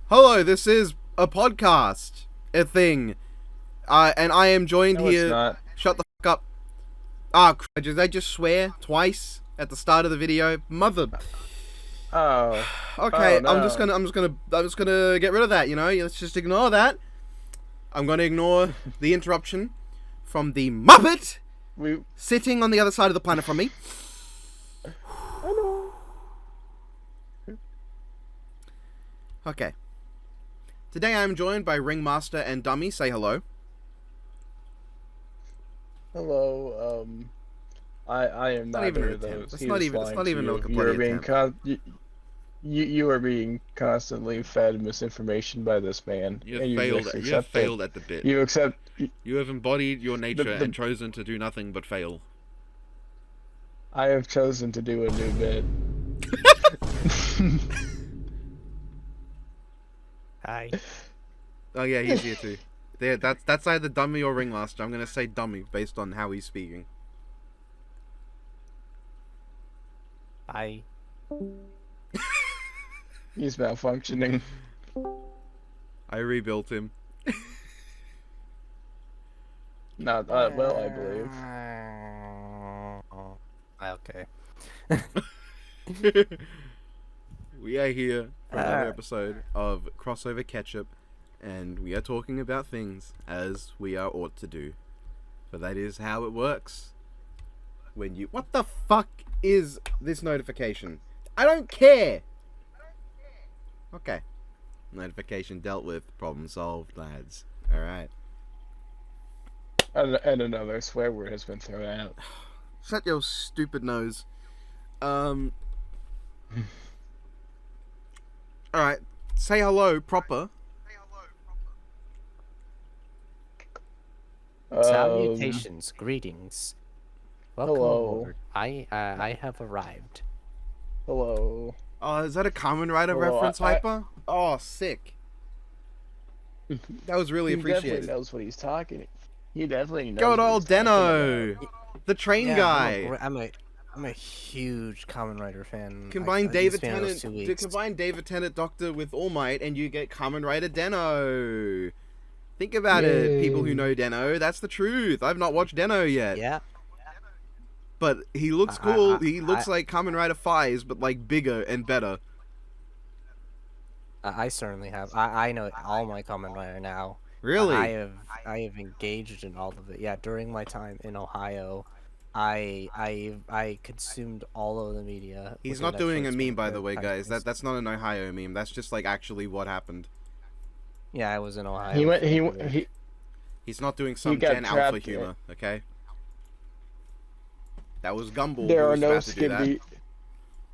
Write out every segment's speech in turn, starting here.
Hello, this is a podcast, a thing, and I am joined No, here. it's not. Shut the fuck up! Ah, did I just swear twice at the start of the video? Mother. Oh. Okay, Oh, no. I'm just gonna get rid of that. You know, let's just ignore that. I'm gonna ignore the interruption from the Muppet sitting on the other side of the planet from me. I know. Okay. Today I am joined by Ringmaster and Dummy. Say hello. Hello. I am Not neither even an of attempt. those. That's He not was even. It's lying not to even you. like a You are bloody being you are being constantly fed misinformation by this man. You and have failed. just You have accept it. failed at the bit. You accept. You have embodied your nature the- and chosen to do nothing but fail. I have chosen to do a new bit. Hi. Oh yeah, he's here too. There, that's either Dummy or Ringmaster. I'm gonna say Dummy based on how he's speaking. Hi. He's malfunctioning. I rebuilt him. Not well, I believe. Okay. We are here for another episode of Crossover Catchup, and we are talking about things as we are ought to do. For that is how it works. When you... What the fuck is this notification? I don't care! Okay. Notification dealt with. Problem solved, lads. Alright. And another swear word has been thrown out. Shut your stupid nose. Alright. Say hello, proper. Salutations, greetings. Welcome Hello. aboard. I have arrived. Hello. Oh, is that a Kamen Rider Hello, reference, Hyper? Oh, sick. That was really He definitely appreciated. knows what he's talking. He definitely knows. Good what old he's talking Deno! about. The train guy! I'm a huge Kamen Rider fan. Combine I David span those Tennant, 2 weeks. combine David Tennant Doctor with All Might, and you get Kamen Rider Deno. Think about it, people who Yay. know Deno. That's the truth. I've not watched Deno yet, Yeah. but he looks cool. He looks I- like Kamen Rider Fies, but like bigger and better. I certainly have. I know all my Kamen Rider now. Really? I have engaged in all of it. Yeah, during my time in Ohio, I consumed all of the media. He's within not doing a choice meme, by the window way, of guys. time. That's not an Ohio meme. That's just like actually what happened. Yeah, I was in Ohio. He went. for a He week. He's not doing some got Gen Alpha trapped in- humor, okay? That was Gumball There who are was no about to do that. skibby.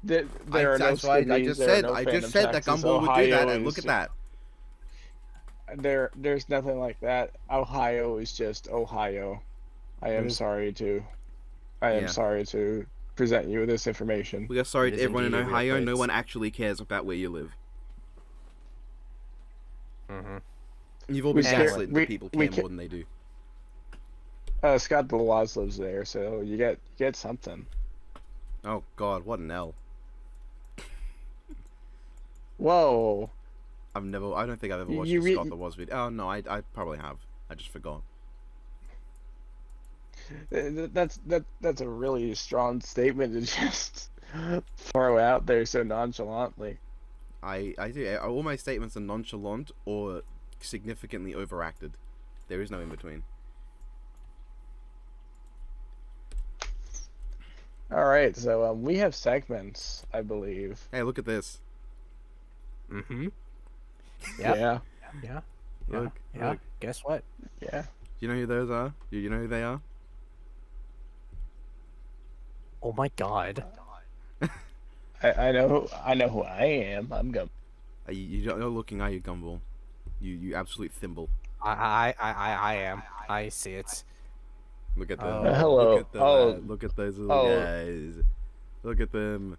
There are no That's why I skibbies, just there are said. no I phantom just said that taxes. Gumball would do that, Ohio and look is- at that. There's nothing like that. Ohio is just Ohio. I am It is- sorry to present you with this information. We are sorry It to is everyone in indeed a real Ohio. No place. one actually cares about where you live. Mhm. You've all We been care- gaslit we- that people we care ca- more than they do. Scott Belaz lives there, so you get something. Oh God, what an L. Whoa. I don't think I've ever watched You a re- Scott the Was video. Oh no, I probably have. I just forgot. That's a really strong statement to just throw out there so nonchalantly. I do. All my statements are nonchalant or significantly overacted. There is no in between. All right, so we have segments, I believe. Hey, look at this. Mhm. Yeah. Yeah. Yeah. Look, Yeah. look. Guess what? Yeah. Do you know who those are? Do you know who they are? Oh my God. I know who I am. I'm gonna. You're looking, are you, Gumball? You absolute thimble. I am. I see it. Look at them. Oh. Hello. Look at them. Oh. Look at those little Oh. guys. Look at them.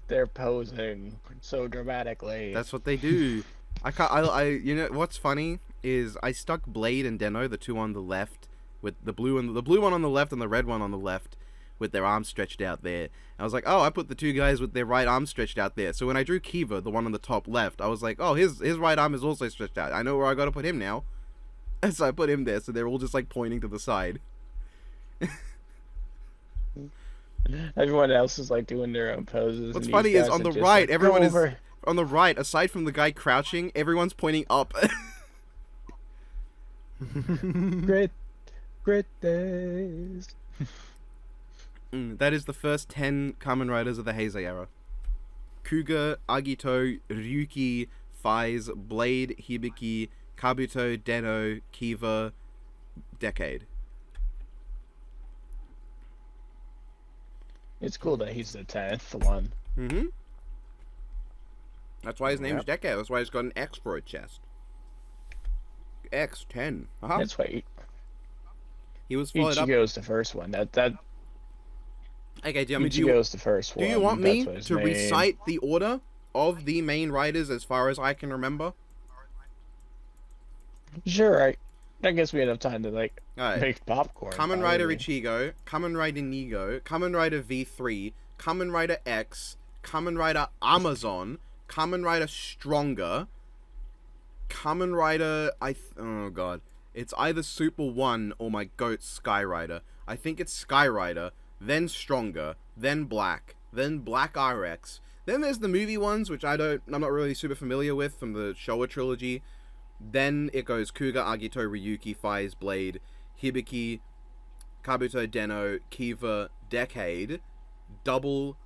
They're posing so dramatically. That's what they do. I can't. You know what's funny is I stuck Blade and Deno, the two on the left, with the blue one on the left and the red one on the left, with their arms stretched out there. I was like, oh, I put the 2 guys with their right arms stretched out there. So when I drew Kiva, the one on the top left, I was like, oh, his right arm is also stretched out. I know where I gotta put him now. And so I put him there, so they're all just like pointing to the side. Everyone else is like doing their own poses. What's and funny these is guys on the are just right, like, everyone "Go is over." on the right, aside from the guy crouching, everyone's pointing up. Great days. That is the first 10 Kamen Riders of the Heisei era. Kuga, Agito, Ryuki, Faiz, Blade, Hibiki, Kabuto, Deno, Kiva, Decade. It's cool that he's the 10th one. Mm-hmm. That's why his name's Decade. That's why he's got an X for a chest. X10. Uh-huh. That's why He was followed up. Ichigo's the first one. That Okay, Ichigo's the first one. do you want me That's what his to name. recite the order of the main riders as far as I can remember? Sure, I guess we have time to like Alright. make popcorn. Kamen Rider probably. Ichigo, Kamen Rider Nigo, Kamen Rider V3, Kamen Rider X, Kamen Rider Amazon, Kamen Rider Stronger, Kamen Rider oh god. It's either Super 1 or my goat Sky Rider. I think it's Sky Rider, then Stronger, then Black RX. Then there's the movie ones, which I'm not really super familiar with from the Showa trilogy. Then it goes Kuga, Agito, Ryuki, Faiz, Blade, Hibiki, Kabuto, Deno, Kiva, Decade, Double,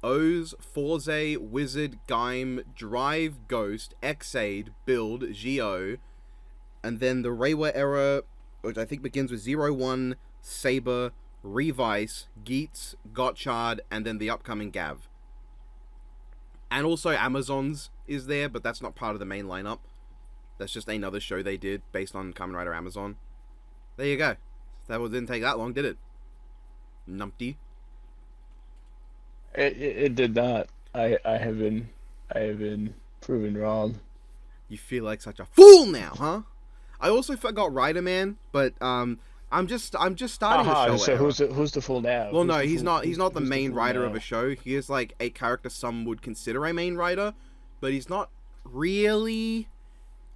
O's, Forze, Wizard, Gaim, Drive, Ghost, Xaid, Build, Geo, and then the Reiwa era, which I think begins with 01, Saber, Revice, Geats, Gotchard, and then the upcoming Gav. And also Amazons is there, but that's not part of the main lineup. That's just another show they did based on Kamen Rider Amazon. There you go. That didn't take that long, did it? Numpty. It did not. I have been proven wrong. You feel like such a fool now, huh? I also forgot Rider Man, but I'm just starting the show. So era. who's the fool now? Well, Who's no, the he's fool- not. He's not the who's main fool writer now? of a show. He is like a character some would consider a main writer, but he's not really.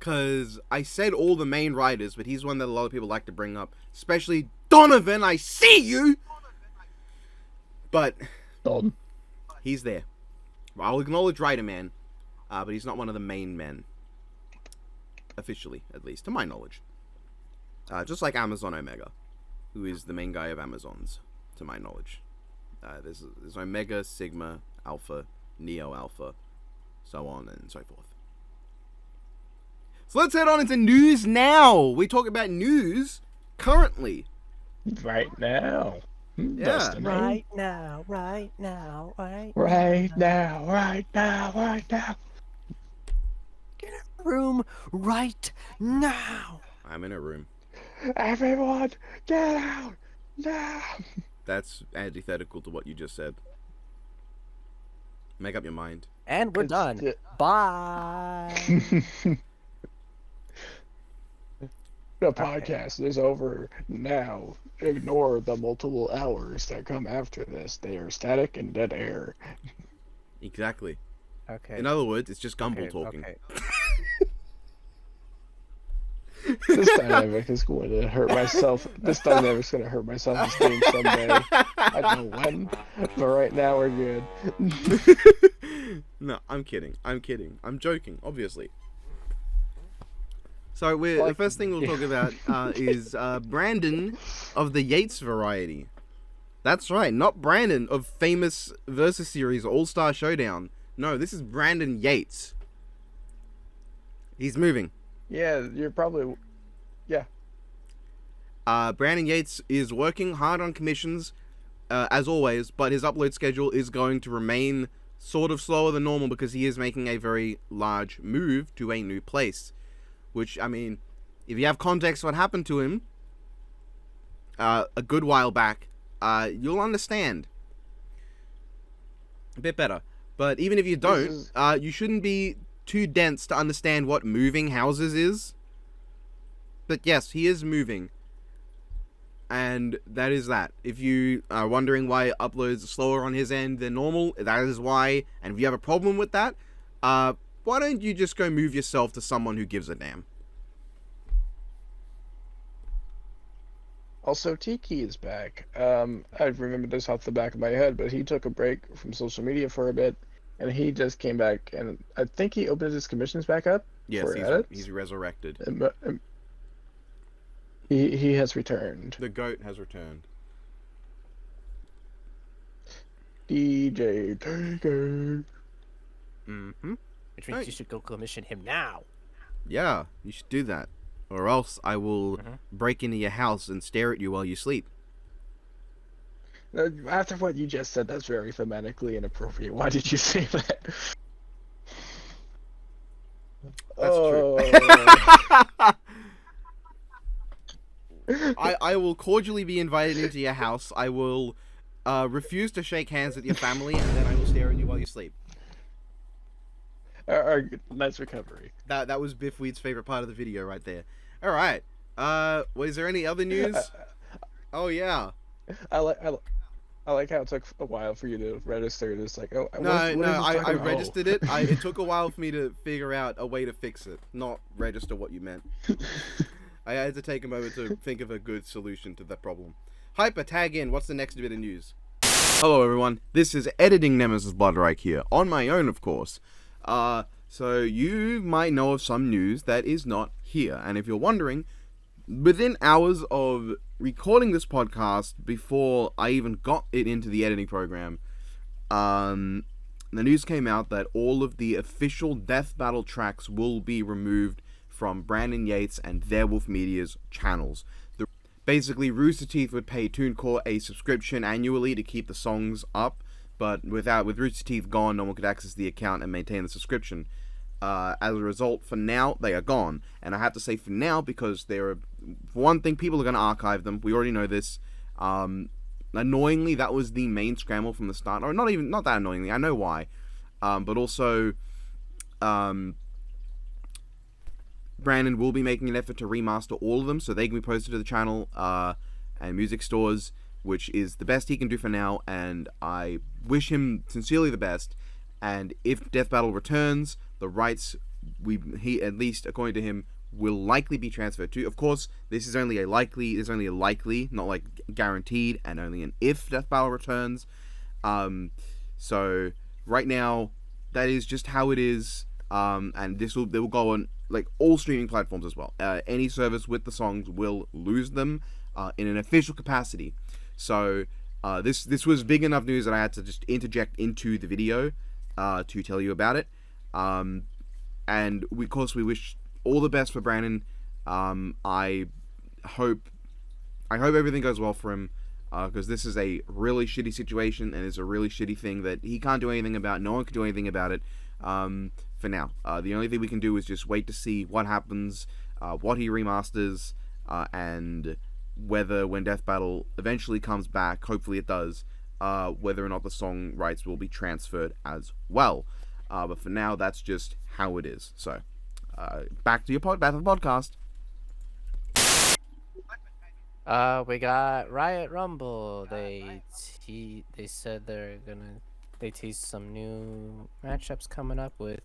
Cause I said all the main writers, but he's one that a lot of people like to bring up, especially Donovan. I see you, but Don. he's there. I'll acknowledge Rider Man, but he's not one of the main men, officially, at least to my knowledge. Just like Amazon Omega, who is the main guy of Amazons, to my knowledge. There's Omega, Sigma, Alpha, Neo Alpha, so on and so forth. So let's head on into news now. We talk about news currently. Right now. Yeah. Destiny. Right now, right now, right Right now, right now, right now. Get in a room right now. I'm in a room. Everyone, get out now. That's antithetical to what you just said. Make up your mind. And we're It's done. the- Bye. The podcast is over now. Ignore the multiple hours that come after this. They are static and dead air. Exactly. Okay. In other words, it's just Gumball okay, talking. okay. This dynamic is going to hurt myself. This dynamic's going to hurt my self-esteem someday. I don't know when, but right now we're good. No, I'm kidding. I'm joking, obviously. So the first thing we'll talk about is Brandon of the Yates variety. That's right, not Brandon of famous Versus Series All-Star Showdown. No, this is Brandon Yates. He's moving. Yeah, you're probably... Yeah. Brandon Yates is working hard on commissions, as always, but his upload schedule is going to remain sort of slower than normal because he is making a very large move to a new place. Which, I mean, if you have context what happened to him a good while back, you'll understand a bit better. But even if you don't, you shouldn't be too dense to understand what moving houses is. But yes, he is moving. And that is that. If you are wondering why uploads are slower on his end than normal, that is why. And if you have a problem with that, why don't you just go move yourself to someone who gives a damn? Also, Tiki is back. I remember this off the back of my head, but he took a break from social media for a bit, and he just came back, and I think he opened his commissions back up. Yes, for edits. he's resurrected. He has returned. The goat has returned. DJ Taker. Mm-hmm. Which means you should go commission him now. Yeah, you should do that. Or else I will break into your house and stare at you while you sleep. After what you just said, that's very thematically inappropriate. Why did you say that? That's true. I will cordially be invited into your house. I will refuse to shake hands with your family, and then I will stare at you while you sleep. Nice recovery. That was Biff Weed's favorite part of the video right there. All right. Was there any other news? Oh yeah. I like how it took a while for you to register. It's like, oh, I registered it. It took a while for me to figure out a way to fix it, not register what you meant. I had to take a moment to think of a good solution to that problem. Hyper, tag in. What's the next bit of news? Hello, everyone. This is Editing Nemesis Bloodreich here, on my own, of course. So you might know of some news that is not here. And if you're wondering, within hours of recording this podcast, before I even got it into the editing program, the news came out that all of the official Death Battle tracks will be removed from Brandon Yates and Therewolf Media's channels. Basically, Rooster Teeth would pay TuneCore a subscription annually to keep the songs up, but with Rooster Teeth gone, no one could access the account and maintain the subscription. As a result, for now, they are gone. And I have to say for now, because for one thing, people are going to archive them. We already know this. Annoyingly, that was the main scramble from the start. Or not that annoyingly, I know why. But also, Brandon will be making an effort to remaster all of them so they can be posted to the channel and music stores, which is the best he can do for now, and I wish him sincerely the best. And if Death Battle returns, the rights, he at least according to him, will likely be transferred to. Of course, this is only a likely, not like guaranteed, and only an if Death Battle returns. So right now, that is just how it is. And they will go on like all streaming platforms as well. Any service with the songs will lose them in an official capacity. So this was big enough news that I had to just interject into the video to tell you about it. And of course we wish all the best for Brandon. I hope everything goes well for him, because this is a really shitty situation and it's a really shitty thing that he can't do anything about. No one can do anything about it. For now, the only thing we can do is just wait to see what happens, what he remasters, and whether when Death Battle eventually comes back, hopefully it does, whether or not the song rights will be transferred as well. But for now, that's just how it is. So, back to the podcast. We got Riot Rumble. They said they teased some new matchups coming up with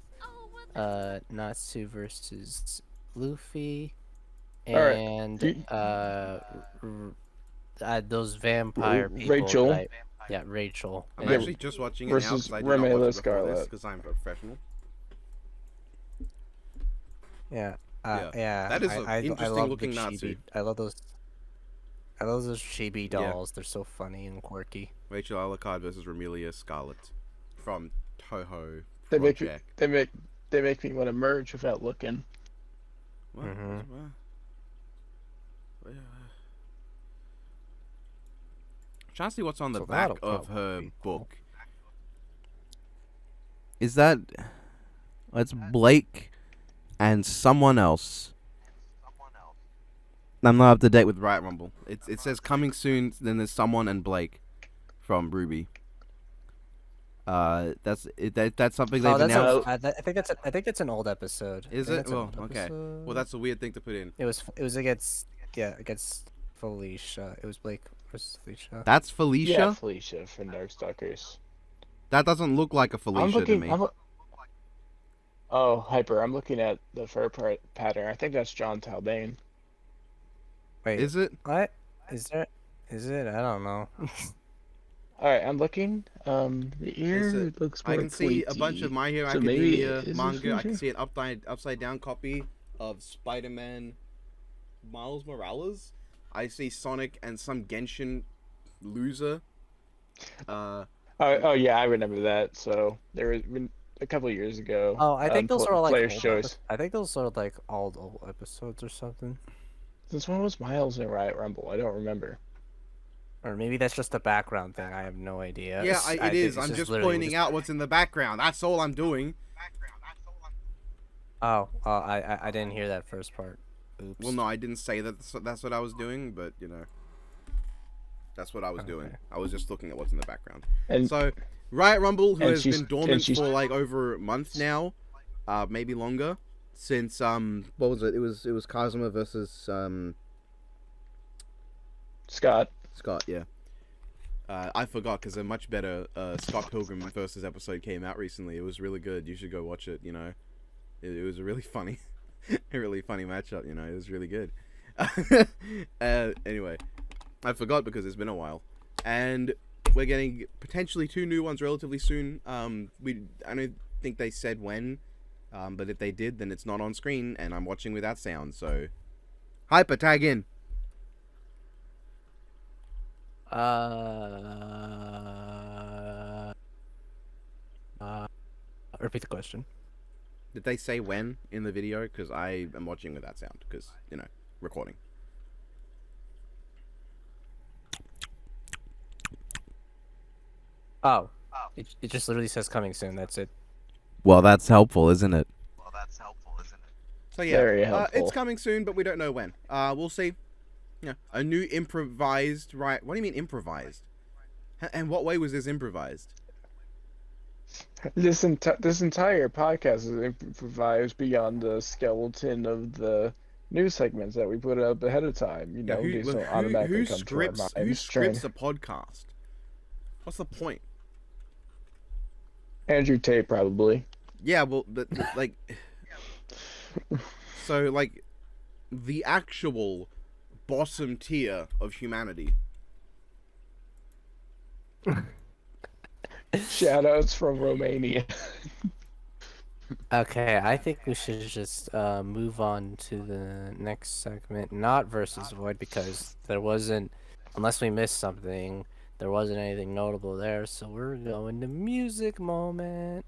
Natsu versus Luffy, and those vampire people. Rachel. Rachel. I'm actually just watching it versus now because I did not watch it Scarlet. because I'm a professional. Yeah. That is an interesting looking Natsu. I love those chibi dolls. Yeah. They're so funny and quirky. Rachel Alucard versus Romelia Scarlet from Toho They Project. They make me want to merge without looking. What? Trying to see what's on the back of her book. Is that? It's Blake and someone else. I'm not up to date with Riot Rumble. It says coming soon. Then there's someone and Blake from Ruby. That's something they've announced. I think it's an old episode. Is it? Well, okay. Well, that's a weird thing to put in. It was against Felicia. It was Blake versus Felicia. That's Felicia? Yeah, Felicia from Darkstalkers. That doesn't look like a Felicia to me. Oh, Hyper, I'm looking at the fur pattern. I think that's John Talbane. Wait, Is it? what? Is it? I don't know. Alright, I'm looking. The ear looks more I can see a pointy. bunch of My Hero So maybe Academia is manga. it I can see an upside down copy of Spider-Man Miles Morales. I see Sonic and some Genshin loser. Oh yeah, I remember that. So there was a couple of years ago. Oh, I think those are all like player old shows. I think those are like all old episodes or something. This one was Miles in Riot Rumble. I don't remember. Or maybe that's just a background thing. I have no idea. Yeah, it is. It's I'm just literally pointing out what's in the background. That's all I'm doing. Oh, I didn't hear that first part. Oops. Well, no, I didn't say that. That's what I was doing, but that's what I was doing. I was just looking at what's in the background. And so, Riot Rumble, who has been dormant she's for like over a month now, maybe longer, since what was it? It was Kazuma versus Scott. Scott, yeah. I forgot because a much better Scott Pilgrim versus episode came out recently. It was really good. You should go watch it. It was a really funny, a really funny matchup. It was really good. Anyway, I forgot because it's been a while, and we're getting potentially 2 new ones relatively soon. I don't think they said when, but if they did, then it's not on screen, and I'm watching without sound. So, Hyper, tag in. Repeat the question. Did they say when in the video? Because I am watching without sound. Because, recording. Oh. It just literally says coming soon. That's it. Well, that's helpful, isn't it? So yeah, Very helpful. it's coming soon, but we don't know when. We'll see. Yeah, a new improvised What do you mean improvised? And what way was this improvised? This entire podcast is improvised beyond the skeleton of the news segments that we put up ahead of time. These don't automatically come to our minds. Who scripts a podcast? What's the point? Andrew Tate, probably. Yeah, well, like, so like, the actual bottom tier of humanity. Shoutouts from Romania. Okay, I think we should just move on to the next segment, not versus Void, because there wasn't, unless we missed something, there wasn't anything notable there, so we're going to music moment.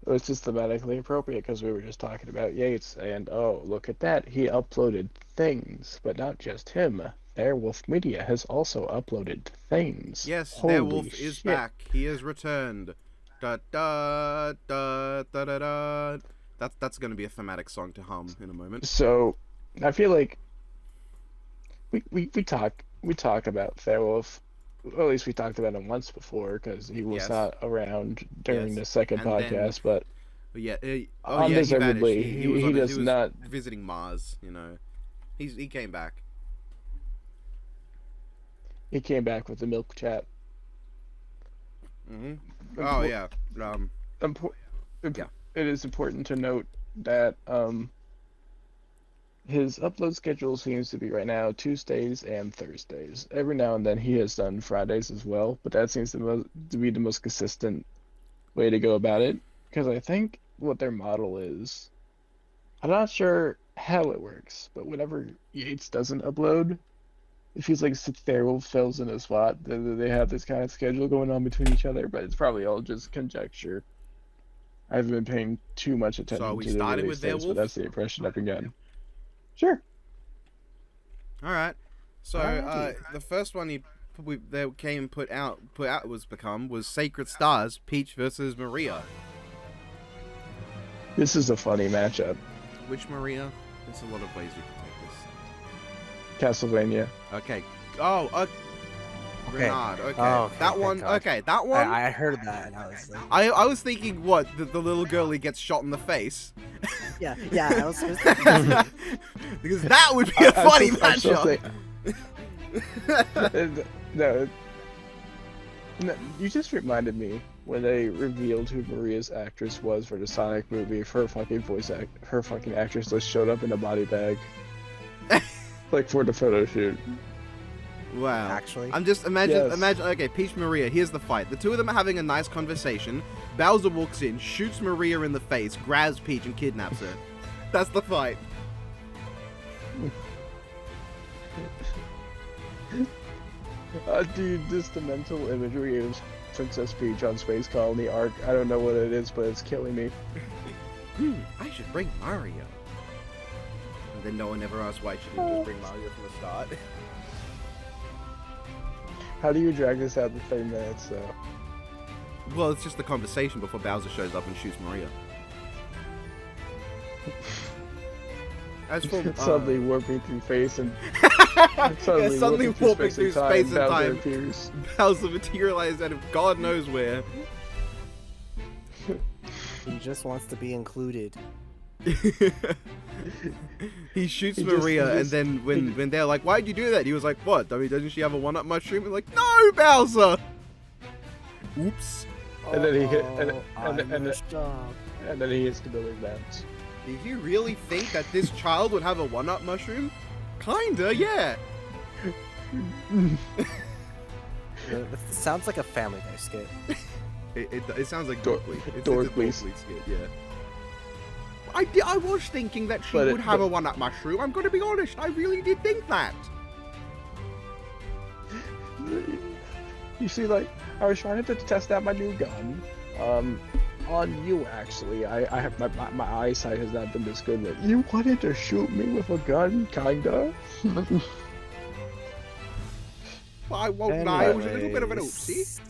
It's just thematically appropriate because we were just talking about Yates, and oh, look at that, he uploaded things, but not just him. Therewolf Media has also uploaded things. Yes, Holy Therewolf is shit. back. He has returned. Da da da da da da. That's gonna be a thematic song to hum in a moment. So, I feel like we talk about Therewolf. Well, at least we talked about him once before because he was Yes. not around during Yes. the second And then- podcast. But Yeah. He undeservedly, vanished. he was does not. visiting Mars. He came back. He came back with the milk chat. Mm-hmm. Oh yeah. Yeah. It is important to note that his upload schedule seems to be right now Tuesdays and Thursdays. Every now and then he has done Fridays as well, but that seems to be the most consistent way to go about it. Because I think what their model is, I'm not sure how it works, but whenever Yates doesn't upload, it feels like Therewolf fills in a spot. They have this kind of schedule going on between each other, but it's probably all just conjecture. I haven't been paying too much attention So we to the started release with dates, Therewolf? but that's the impression I've been getting. Sure. All right. So Alrighty. the first one was Sacred Stars, Peach versus Maria. This is a funny matchup. Which Maria? There's a lot of ways you can take Castlevania. this. Okay. Oh, Okay. Renard. Okay. Oh, okay, That thank one. God. Okay, that one. I heard that, and I was like, I was thinking, what? The little girlie gets shot in the face. yeah, I was thinking. Because that would be a funny I'm still matchup. No, no, you just reminded me when they revealed who Maria's actress was for the Sonic movie. Her fucking her fucking actress list showed up in a body bag, like for the photo shoot. Wow. Actually? I'm just imagine. Yes. Okay, Peach Maria. Here's the fight. The two of them are having a nice conversation. Bowser walks in, shoots Maria in the face, grabs Peach, and kidnaps her. That's the fight. Dude, just the mental imagery of Princess Peach on Space Colony arc. I don't know what it is, but it's killing me. I should bring Mario. And then no one ever asked why she didn't just bring Mario from the start. How do you drag this out to 30 minutes, though? Well, it's just the conversation before Bowser shows up and shoots Maria. As for Suddenly warping through space and suddenly warping through space and Bowser time. appears. Bowser materialized out of God knows where. He just wants to be included. He shoots He just- Maria, he and just- then when they're like, "Why'd you do that?" He was like, "What? I mean, doesn't she have a one-up mushroom?" And like, "No, Bowser." Oops. And then he hit, I messed up. and then he hits the building bounce. Did you really think that this child would have a one-up mushroom? Kinda, yeah. It sounds like a Family Guy skit. It sounds like Dor- Dorkly. It's a Dorkly. Dorkly skit, yeah. I was thinking that she But would have a one-up mushroom. I'm gonna be honest. I really did think that. You see, like, I was trying to test out my new gun. On you, actually. I have my eyesight has not been this good. But you wanted to shoot me with a gun, kinda. I won't lie. It was a little bit of an oopsie.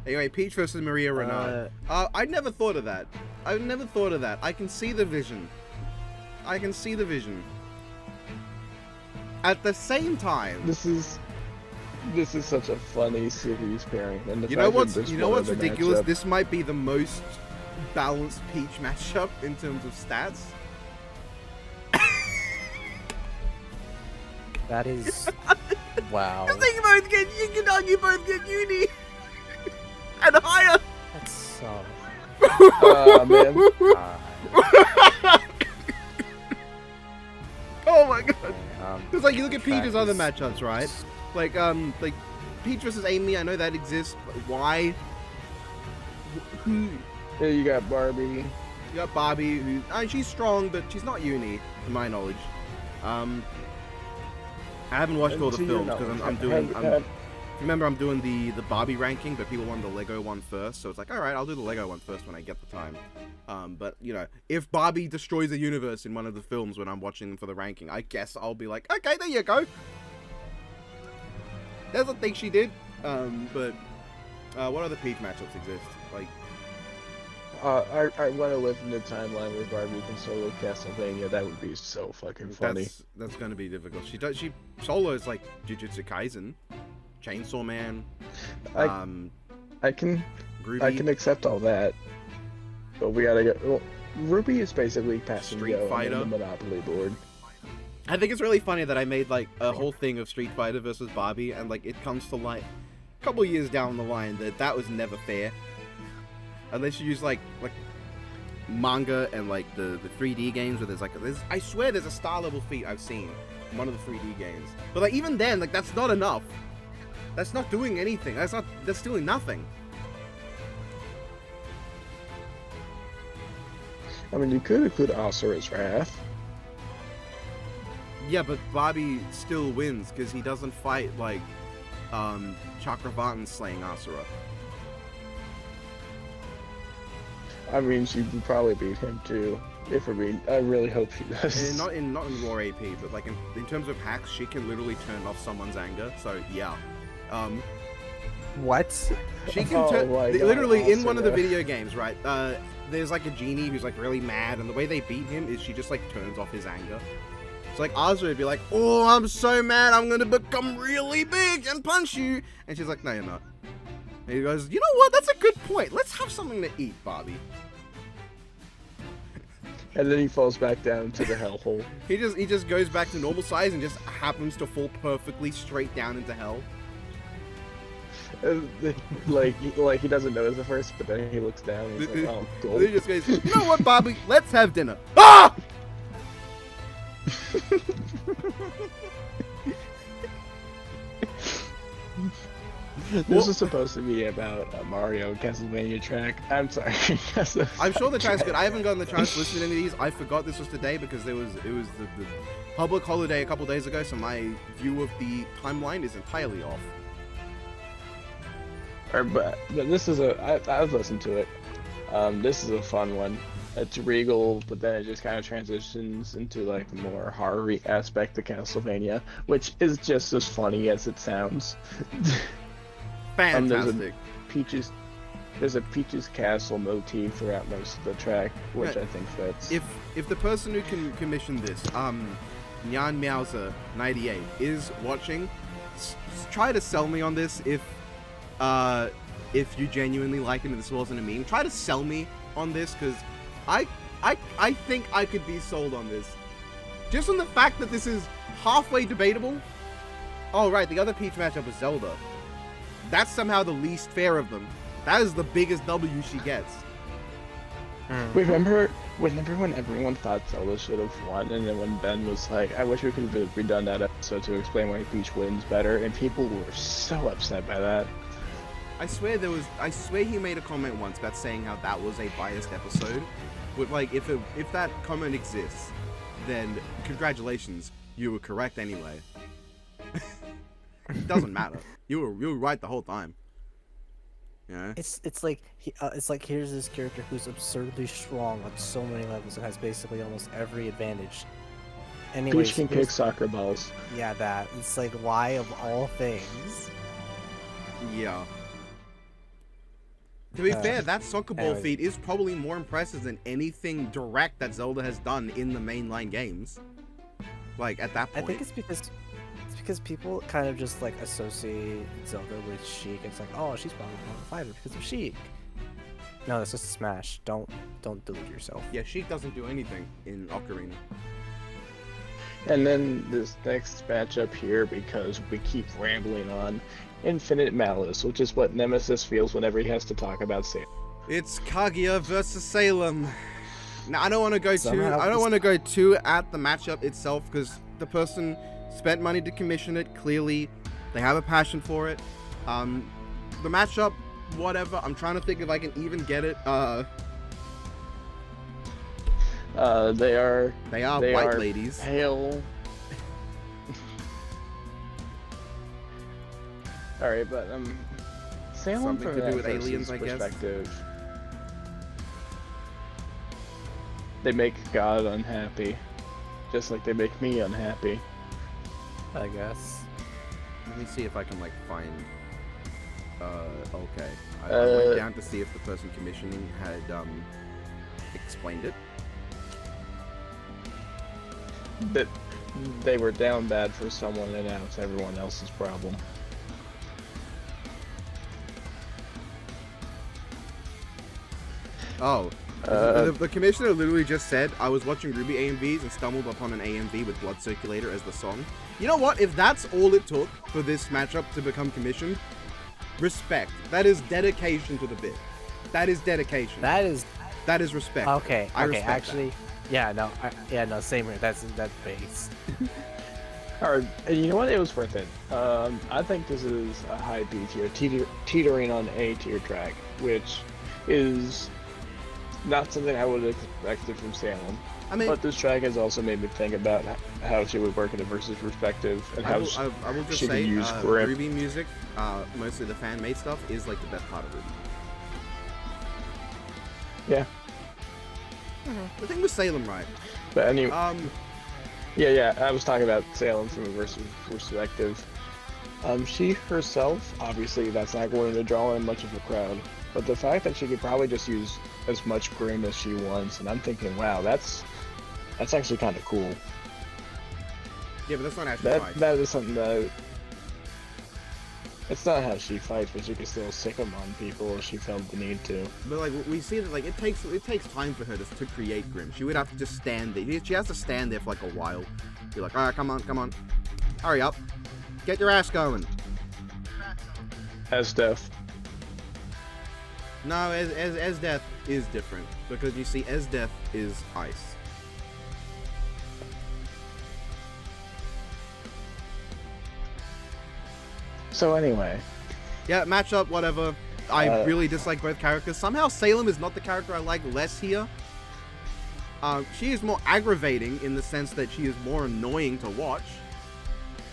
Anyway, Peach versus Maria Renard. I never thought of that. I never thought of that. I can see the vision. I can see the vision. At the same time, This is such a funny series pairing. And the you know fact that what's this ridiculous? matchup- This might be the most balanced Peach matchup in terms of stats. That is... wow. You both get uni and higher. That's so... man. Oh my god. Okay, It's like you look at Peach's other practice. matchups, right? Like Peach versus Amy. I know that exists, but why? Who? Here you got Barbie. You got Barbie, who she's strong, but she's not uni, to my knowledge. I haven't watched all the To your films because knowledge, remember I'm doing the Barbie ranking, but people want the Lego one first, so it's like, all right, I'll do the Lego one first when I get the time. But you know, if Barbie destroys the universe in one of the films when I'm watching them for the ranking, I guess I'll be like, okay, there you go. There's a thing she did. But what other Peach matchups exist? Like, I want to live in the timeline where Barbie can solo Castlevania. That would be so fucking funny. that's gonna be difficult. She solos like Jujutsu Kaisen, Chainsaw Man, I can Ruby, accept all that, but we gotta go. Well, Ruby is basically passing Street go Fighter. on the Monopoly board. I think it's really funny that I made like a whole thing of Street Fighter versus Barbie, and like it comes to like a couple years down the line that was never fair. Unless you use like manga and like the 3D games where there's I swear there's a star level feat I've seen in one of the 3D games. But like even then, like that's not enough. That's not doing anything. That's doing nothing. I mean, you could include Asura's Wrath. Yeah, but Bobby still wins because he doesn't fight like Chakravartin slaying Asura. I mean, she would probably beat him too. If we're being, I really hope she does. And not in raw AP, but like in terms of hacks, she can literally turn off someone's anger. So yeah, What? she can Oh turn my God, literally in one of the Asura. video games, right? There's like a genie who's like really mad, and the way they beat him is she just like turns off his anger. So like Azura would be like, "Oh, I'm so mad, I'm gonna become really big and punch you," and she's like, "No, you're not." And he goes, "You know what? That's a good point. Let's have something to eat, Barbie." And then he falls back down to the hellhole. He just goes back to normal size and just happens to fall perfectly straight down into hell. Like he doesn't notice at first, but then he looks down and he's like, oh, cool. He just goes, you know what, Bobby? Let's have dinner. Ah! This is supposed to be about a Mario Castlevania track. I'm sorry. I'm sure the track's good. I haven't gotten the chance to listen to any of these. I forgot this was today because it was the public holiday a couple days ago, so my view of the timeline is entirely off. But this is I've listened to it. This is a fun one. It's regal, but then it just kind of transitions into like the more horror aspect of Castlevania, which is just as funny as it sounds. Fantastic. There's a Peach's Castle motif throughout most of the track, which I think fits. If the person who can commission this, Nyan Meowser 98 is watching, try to sell me on this. If you genuinely like it and this wasn't a meme, try to sell me on this, because I think I could be sold on this. Just on the fact that this is halfway debatable. Oh right, the other Peach matchup is Zelda. That's somehow the least fair of them. That is the biggest W she gets. Remember when everyone thought Zelda should have won, and then when Ben was like, I wish we could have redone that episode to explain why Peach wins better, and people were so upset by that. I swear he made a comment once about saying how that was a biased episode. But like, if that comment exists, then congratulations, you were correct anyway. It doesn't matter. You were right the whole time. Yeah. It's like here's this character who's absurdly strong on so many levels and has basically almost every advantage. Anyways, Peach can kick soccer balls. Yeah, that. It's like, why of all things? Yeah. To be fair, that soccer ball feat is probably more impressive than anything direct that Zelda has done in the mainline games. Like, at that point. I think it's because people kind of just like associate Zelda with Sheik. It's like, oh, she's probably not a fighter because of Sheik. No, that's just a Smash. Don't delude yourself. Yeah, Sheik doesn't do anything in Ocarina. And then this next matchup here, because we keep rambling on, Infinite Malice, which is what Nemesis feels whenever he has to talk about Salem. It's Kaguya versus Salem. Now, I don't want to go too at the matchup itself, because the person spent money to commission it. Clearly, they have a passion for it. The matchup, whatever. I'm trying to think if I can even get it. They are white ladies. Pale. All right, but Salem Something from to do that with aliens, I guess. perspective. They make God unhappy, just like they make me unhappy. I guess. Let me see if I can like find. Okay. I went down to see if the person commissioning had explained it. That they were down bad for someone, and now it's everyone else's problem. Oh. The commissioner literally just said, I was watching Ruby AMVs and stumbled upon an AMV with Blood Circulator as the song. You know what? If that's all it took for this matchup to become commissioned, respect. That is dedication to the bit. That is dedication. That is respect. Okay. I respect actually, that. No, same here. That's base. Alright, and you know what? It was worth it. I think this is a high B tier, teetering on A tier track, which is not something I would have expected from Salem. I mean, but this track has also made me think about how she would work in a versus perspective and how I will just she say, can use grip. Ruby music, mostly the fan-made stuff, is like the best part of Ruby. Yeah. The thing with Salem, right? But anyway, yeah, I was talking about Salem from a versus perspective. She herself, obviously, that's not going to draw in much of a crowd. But the fact that she could probably just use as much grim as she wants, and I'm thinking, wow, that's actually kind of cool. Yeah, but that's not actually right. That is something that It's not how she fights, but she can still sick them on people if she felt the need to. But like we see that like it takes time for her to create Grim. She would have to just stand there. She has to stand there for like a while. Be like, all right, come on, hurry up, get your ass going. As Death. No, as Death is different because you see, as Death is ice. So anyway. Yeah, matchup, whatever. I really dislike both characters. Somehow Salem is not the character I like less here. She is more aggravating in the sense that she is more annoying to watch.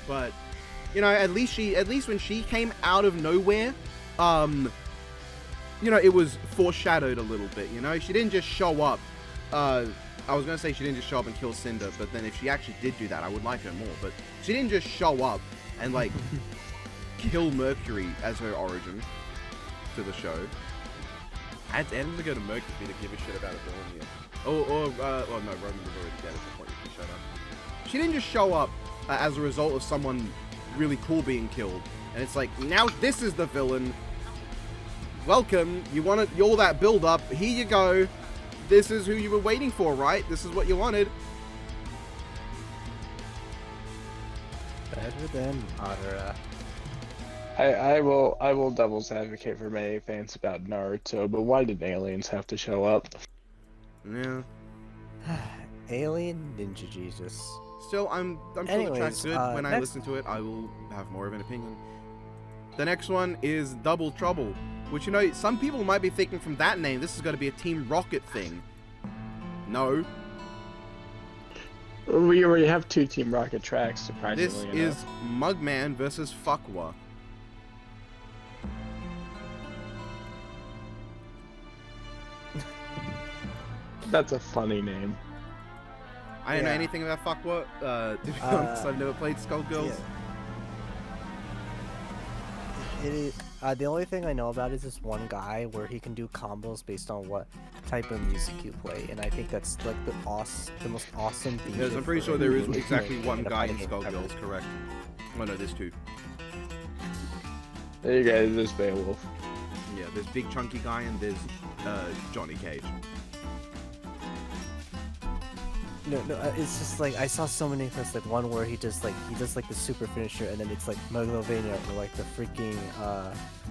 But, you know, at least when she came out of nowhere, you know, it was foreshadowed a little bit, you know? She didn't just show up. I was going to say she didn't just show up and kill Cinder, but then if she actually did do that, I would like her more. But she didn't just show up and, like, kill Mercury as her origin to the show. Adam's gonna go to Mercury to give a shit about a villain here. Well, no, Roman was already dead at the point she showed up. She didn't just show up as a result of someone really cool being killed. And it's like, now this is the villain. Welcome, you're that build up. Here you go. This is who you were waiting for, right? This is what you wanted. Better than Madara. I will devil's advocate for many fans about Naruto, but why did aliens have to show up? Yeah. Alien Ninja Jesus. Still, I'm sure the Anyways, track's good. When I listen to it, I will have more of an opinion. The next one is Double Trouble, which, you know, some people might be thinking from that name, this is going to be a Team Rocket thing. No. We already have 2 Team Rocket tracks, surprisingly This enough. is Mugman versus Fuckwa. That's a funny name. I don't know anything about Fuckwa. To be honest, I've never played Skullgirls. Yeah. It is, the only thing I know about is this one guy where he can do combos based on what type of music you play, and I think that's like the most awesome thing. Yes, I'm pretty sure there is exactly one guy in Skullgirls, correct? Oh no, there's 2. There you go, there's Beowulf. Yeah, there's Big Chunky Guy and there's Johnny Cage. No, it's just like I saw so many things, like one where he does like the super finisher, and then it's like Megalovania or like the freaking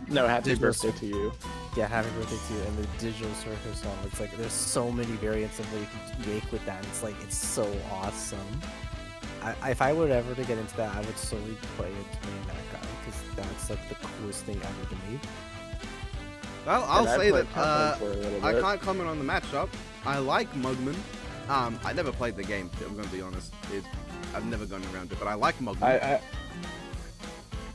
No, happy digital birthday to you. Yeah, happy birthday to you, and the digital surfer song. It's like there's so many variants of what you can make with that. It's like it's so awesome. If I were ever to get into that, I would solely play it playing that guy because that's like the coolest thing ever to me. Well, I'll say that for a little I bit. can't comment on the matchup. I like Mugman. I never played the game, I'm gonna be honest. I've never gone around it, but I like Mugman.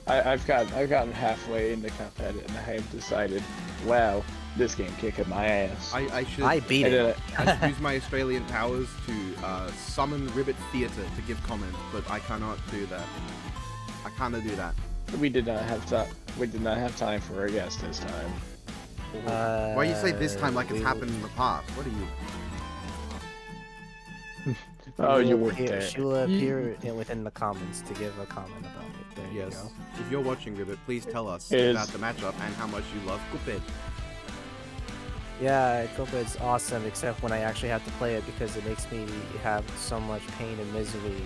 I've gotten halfway into Cuphead and I have decided, wow, this game kicking my ass. I beat it. I should use my Australian powers to summon Ribbit Theatre to give comment, but I cannot do that. I cannot do that. We did not have time. We did not have time for a guest this time. Why you say this time like it's happened in the past? What are you? Oh, you weren't there. She will appear within the comments to give a comment about it. There you Yes. go. If you're watching Ribbit, please tell us Is- about the matchup and how much you love Cuphead. Yeah, Cuphead's awesome, except when I actually have to play it because it makes me have so much pain and misery.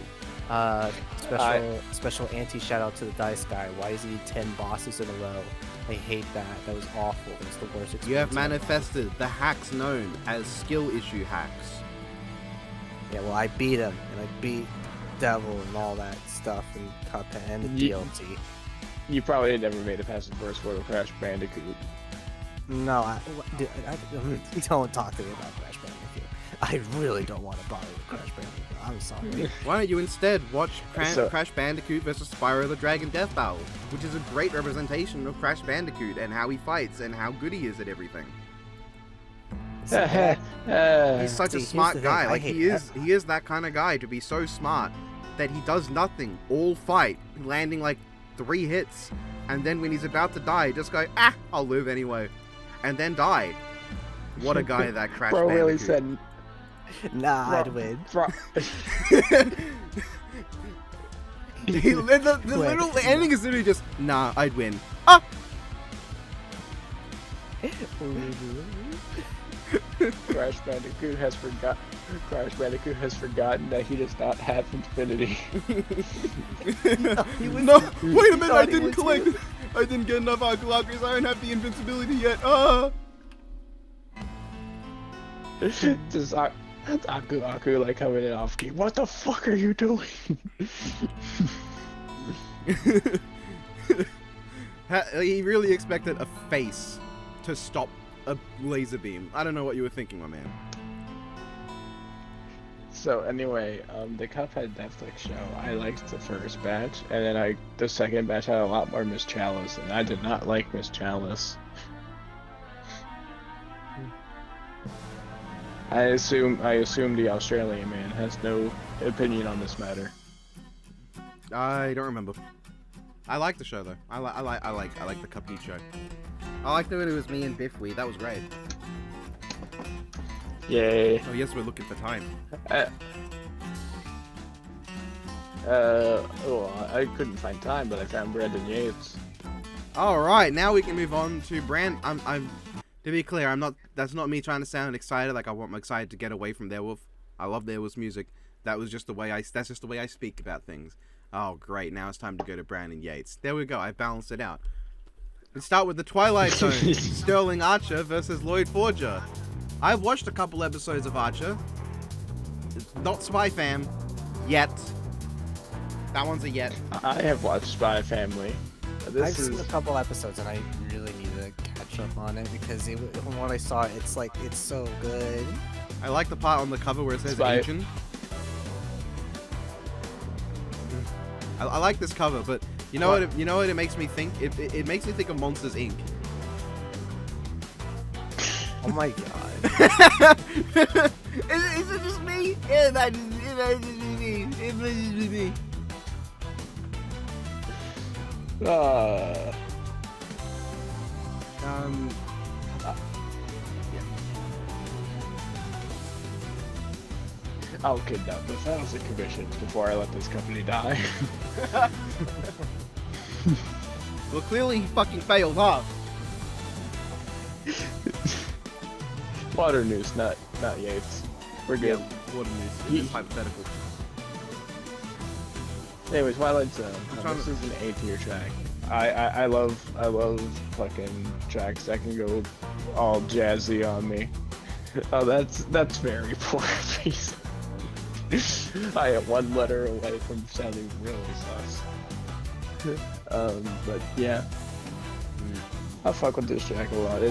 Special anti-shout out to the Dice Guy. Why is he 10 bosses in a row? I hate that. That was awful. It was the worst experience. You have ever. manifested the hacks known as skill issue hacks. Yeah, well, I beat him, and I beat Devil and all that stuff, and Cuphead and the DLC. You probably never made it past the first word of Crash Bandicoot. No, dude, don't talk to me about Crash Bandicoot. I really don't want to bother with Crash Bandicoot. I'm sorry. Why don't you instead watch So- Crash Bandicoot vs. Spyro the Dragon Death Battle, which is a great representation of Crash Bandicoot and how he fights and how good he is at everything. He's such a See, smart here's the thing, guy. I Like hate he is that kind of guy to be so smart that he does nothing all fight, landing like 3 hits, and then when he's about to die, just go, I'll live anyway, and then die. What a guy that Crash Bro Bandicoot. really said, Nah, I'd win. bro, the little ending is literally just, nah, I'd win. Ah! Crash Bandicoot has forgotten that he does not have infinity. No, wait a minute, I didn't collect. I didn't get enough alcohol because I don't have the invincibility yet. Just Aku like coming in off key. What the fuck are you doing? He really expected a face to stop a laser beam. I don't know what you were thinking, my man. So anyway, the Cuphead Netflix show, I liked the first batch, and then the second batch had a lot more Miss Chalice, and I did not like Miss Chalice. I assume the Australian man has no opinion on this matter. I don't remember. I like the show though. I like the Cuphead show. I liked it when it was me and Biffy. That was great. Yay. Oh yes, we're looking for time. I couldn't find time, but I found Brandon Yates. All right, now we can move on to I'm. To be clear, that's not me trying to sound excited. Like I'm excited to get away from Therewolf. I love Therewolf's music. That's just the way I speak about things. Oh great, now it's time to go to Brandon Yates. There we go. I balanced it out. Let's start with the Twilight Zone. Sterling Archer versus Lloyd Forger. I've watched a couple episodes of Archer. It's not Spy Fam yet. That one's a yet. I have watched Spy Family. I've seen a couple episodes and I really need to catch up on it because from what I saw, it's so good. I like the part on the cover where it says Spy. Ancient. I like this cover, but you know what it makes me think? It makes me think of Monsters Inc. Oh my god. Is it just me? It might just be me. I'll kidnap the 1,000 commissions before I let this company die. Well, clearly he fucking failed, huh? Water News, not Yates. We're good. Yeah, Water News. It's hypothetical. Anyway, Twilight Zone. This is an A-tier track. I love fucking tracks that can go all jazzy on me. Oh, that's very poor piece. I am one letter away from sounding really sus. But yeah. I fuck with this track a lot.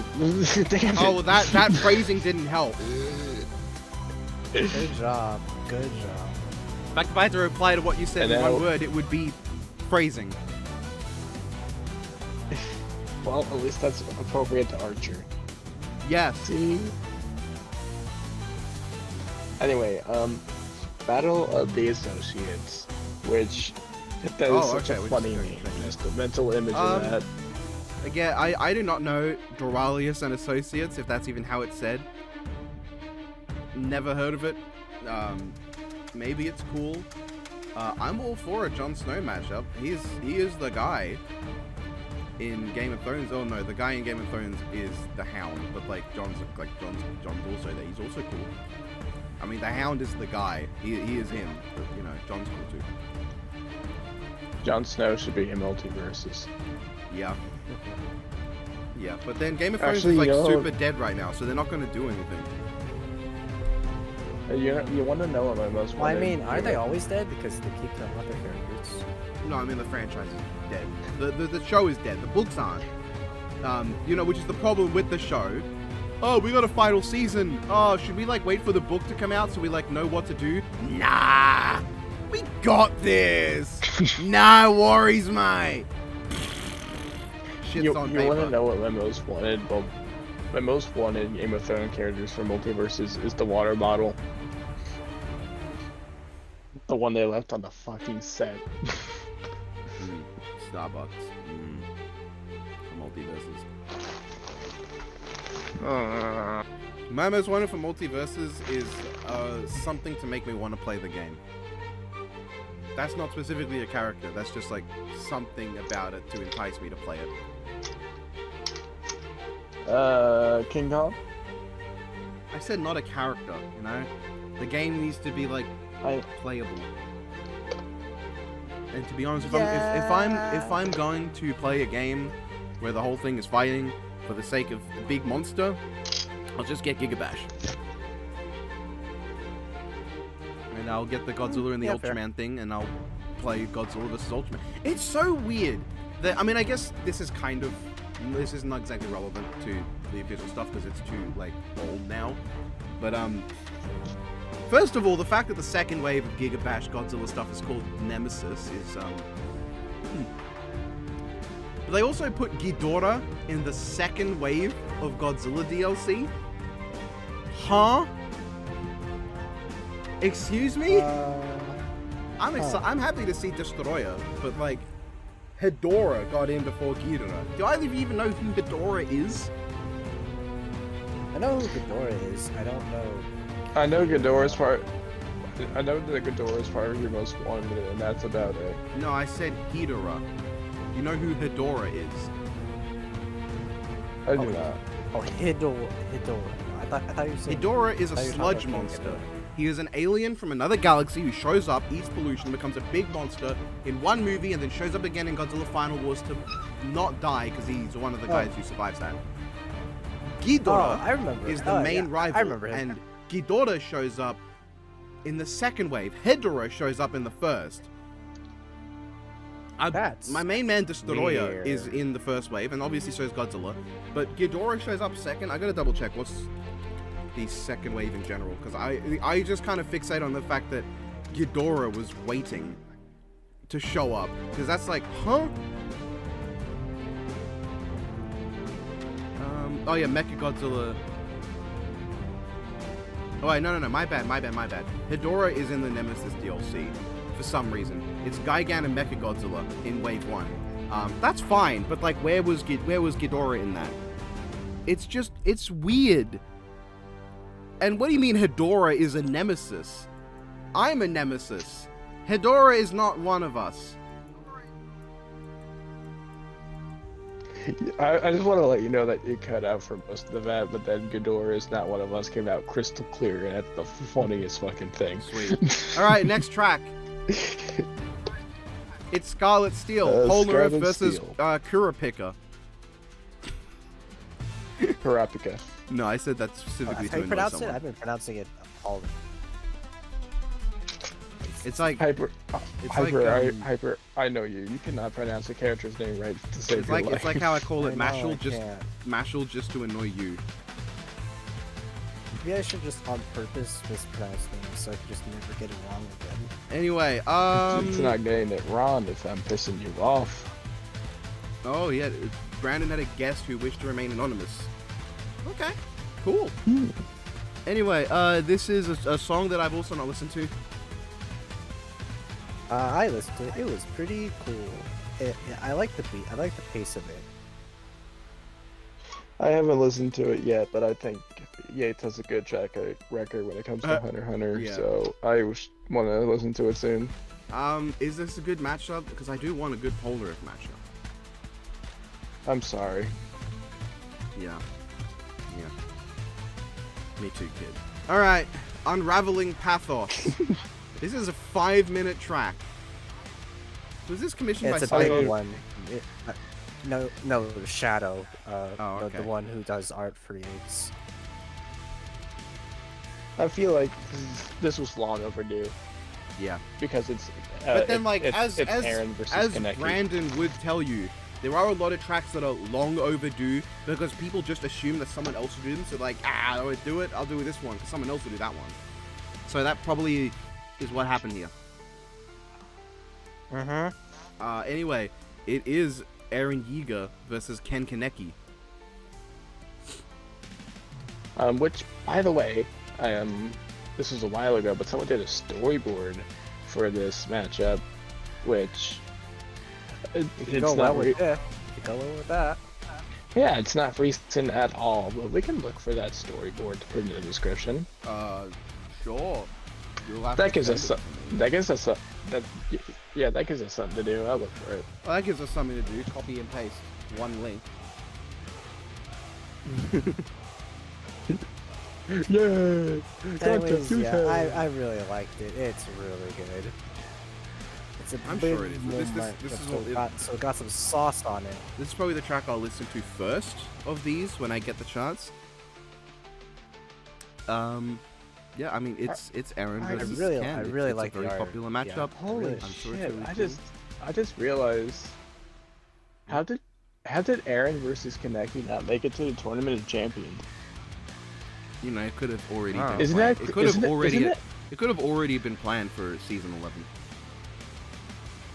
Oh, that phrasing didn't help. Good job. Good job. In fact, if I had to reply to what you said in one word, it would be phrasing. Well, at least that's appropriate to Archer. Yes. See? Anyway, Battle of the Associates, which that is such a funny name. Just the mental image of that. Again, I do not know Doralius and Associates, if that's even how it's said. Never heard of it. Maybe it's cool. I'm all for a Jon Snow matchup. He is the guy in Game of Thrones. Oh no, the guy in Game of Thrones is the Hound, but Jon's also there. He's also cool. I mean, the Hound is the guy. He is him, but Jon's cool too. Jon Snow should be in Multiverses. Yeah. Yeah, but then Game of Thrones is super dead right now, so they're not going to do anything. You want to know what my most wanted? Well, I mean, are they always dead? Because they keep them other characters. No, I mean the franchise is dead. The show is dead. The books aren't. Which is the problem with the show. Oh, we got a final season. Oh, should we wait for the book to come out so we know what to do? Nah, we got this. No worries, mate. You want to know what my most wanted? Well, my most wanted Game of Thrones characters for Multiverses is the water bottle. The one they left on the fucking set. Starbucks. Multiverses. My most wanted for Multiverses is something to make me want to play the game. that's not specifically a character. That's just like something about it to entice me to play it. King Kong? I said not a character, you know? The game needs to be like playable. And to be honest, if I'm going to play a game where the whole thing is fighting for the sake of the big monster, I'll just get Gigabash. And I'll get the Godzilla and the Ultraman thing, and I'll play Godzilla vs. Ultraman. It's so weird that, I mean, I guess this is not exactly relevant to the official stuff because it's too, like, old now. But, first of all, the fact that the second wave of Gigabash Godzilla stuff is called Nemesis is, But they also put Ghidorah in the second wave of Godzilla DLC? Huh? Excuse me? I'm happy to see Destroyer, but like, Hedorah got in before Ghidorah. Do I even know who Hedorah is? I know who Ghidorah is. I don't know. I know Ghidorah's part. I know that Ghidorah's part of your most wanted, and that's about it. No, I said Hedorah. You know who Hedorah is? I do not. Oh, Hedorah. I thought you said... Hedorah is a sludge monster. He is an alien from another galaxy who shows up, eats pollution, becomes a big monster in one movie, and then shows up again in Godzilla Final Wars to not die because he's one of the guys who survives that. Ghidorah is the main rival, I remember him. and Ghidorah shows up in the second wave. Hedorah shows up in the first. My main man Destroyer is in the first wave, and obviously so is Godzilla. But Ghidorah shows up second. I gotta double check what's the second wave in general, because I just kind of fixate on the fact that Ghidorah was waiting to show up, because that's like, huh? Oh yeah, Mechagodzilla. Oh wait, no, my bad. Hedorah is in the Nemesis DLC. For some reason. It's Gigan and Mechagodzilla in Wave 1. That's fine, but like, where was Ghidorah in that? It's weird. And what do you mean Hedorah is a nemesis? I'm a nemesis. Hedorah is not one of us. I just want to let you know that you cut out for most of that, but then Ghidorah is not one of us came out crystal clear, and that's the funniest fucking thing. Sweet. Alright, next track. It's Scarlet Steel, Polnareff versus Kurapika. Kurapika. No, I said that specifically to annoy someone. I've been pronouncing it all. It's like Hyper. I know you. You cannot pronounce a character's name right to save your life. It's like how I call it Mashal just to annoy you. Maybe I should just on purpose mispronounce things so I can just never get it wrong again. Anyway, It's not getting it wrong if I'm pissing you off. Oh yeah, Brandon had a guest who wished to remain anonymous. Okay, cool. Anyway, this is a song that I've also not listened to. I listened to it. It was pretty cool. I like the beat. I like the pace of it. I haven't listened to it yet, but I think Yates has a good track record when it comes to Hunter x Hunter, yeah. So I want to listen to it soon. Is this a good matchup? Because I do want a good Polnareff matchup. I'm sorry. Yeah. Me too, kid. Alright, Unraveling Pathos. This is a 5-minute track. Was this commissioned by It's a Salem? big one. No, Shadow. Okay. The one who does art for Yates. I feel like this was long overdue Yeah. because it's. But then, like, it's Aaron versus as Kaneki. Brandon would tell you, there are a lot of tracks that are long overdue because people just assume that someone else will do them. So like, I would do it. I'll do this one because someone else will do that one. So that probably is what happened here. Anyway, it is Eren Yeager versus Ken Kaneki. Which, by the way, this was a while ago, but someone did a storyboard for this matchup, which it's go not well with that. Go well with that. Yeah, it's not recent at all, but we can look for that storyboard to put in the description. Sure. You'll have That to gives us that yeah, that gives us something to do. I'll look for it. Well, that gives us something to do. Copy and paste one link. Yeah. Anyways, yeah, I really liked it. It's really good. It's a I'm big sure it is. This is what it got some sauce on it. This is probably the track I'll listen to first of these when I get the chance. Yeah, I mean it's Aaron versus Ken. I really it's like a very the art. popular matchup. Yeah. Holy I'm sure shit! it's really cool. I just realized how did Aaron versus Kaneki not make it to the tournament of champions? You know, it could have already been Isn't planned. that It could have already. isn't it? It could have already been planned for season 11.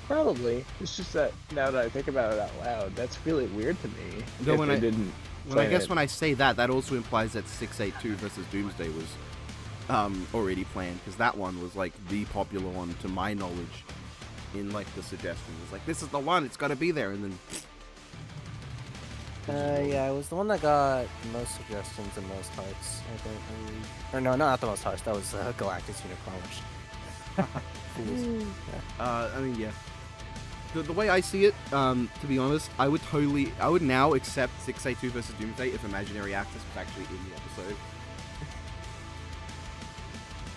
Probably. It's just that now that I think about it out loud, that's really weird to me. No, if when they I- didn't. Well, I plan guess it. when I say that, that also implies that 682 versus Doomsday was already planned, because that one was like the popular one to my knowledge in like the suggestions. It's like, this is the one, it's got to be there, and then Yeah, it was the one that got the most suggestions and most hearts, I think. Or no, not the most hearts. That was Galactus Unicorn, which... fools. I mean, yeah. The way I see it, to be honest, I would now accept 682 versus Doomsday if Imaginary Axis was actually in the episode.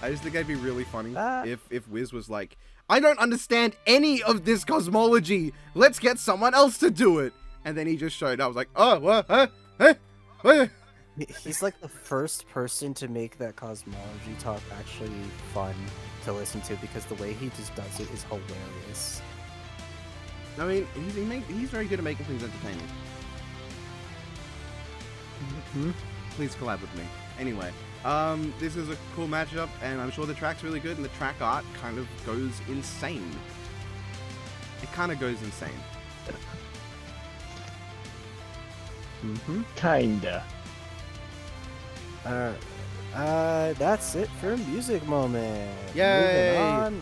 I just think it'd be really funny if Wiz was like, I don't understand any of this cosmology. Let's get someone else to do it. And then he just showed up. I was like, oh, what? What? He's like the first person to make that cosmology talk actually fun to listen to, because the way he just does it is hilarious. I mean, he's very good at making things entertaining. Please collab with me. Anyway, this is a cool matchup, and I'm sure the track's really good, and the track art kind of goes insane. It kind of goes insane. Kinda. That's it for music moment. Yay! Moving on,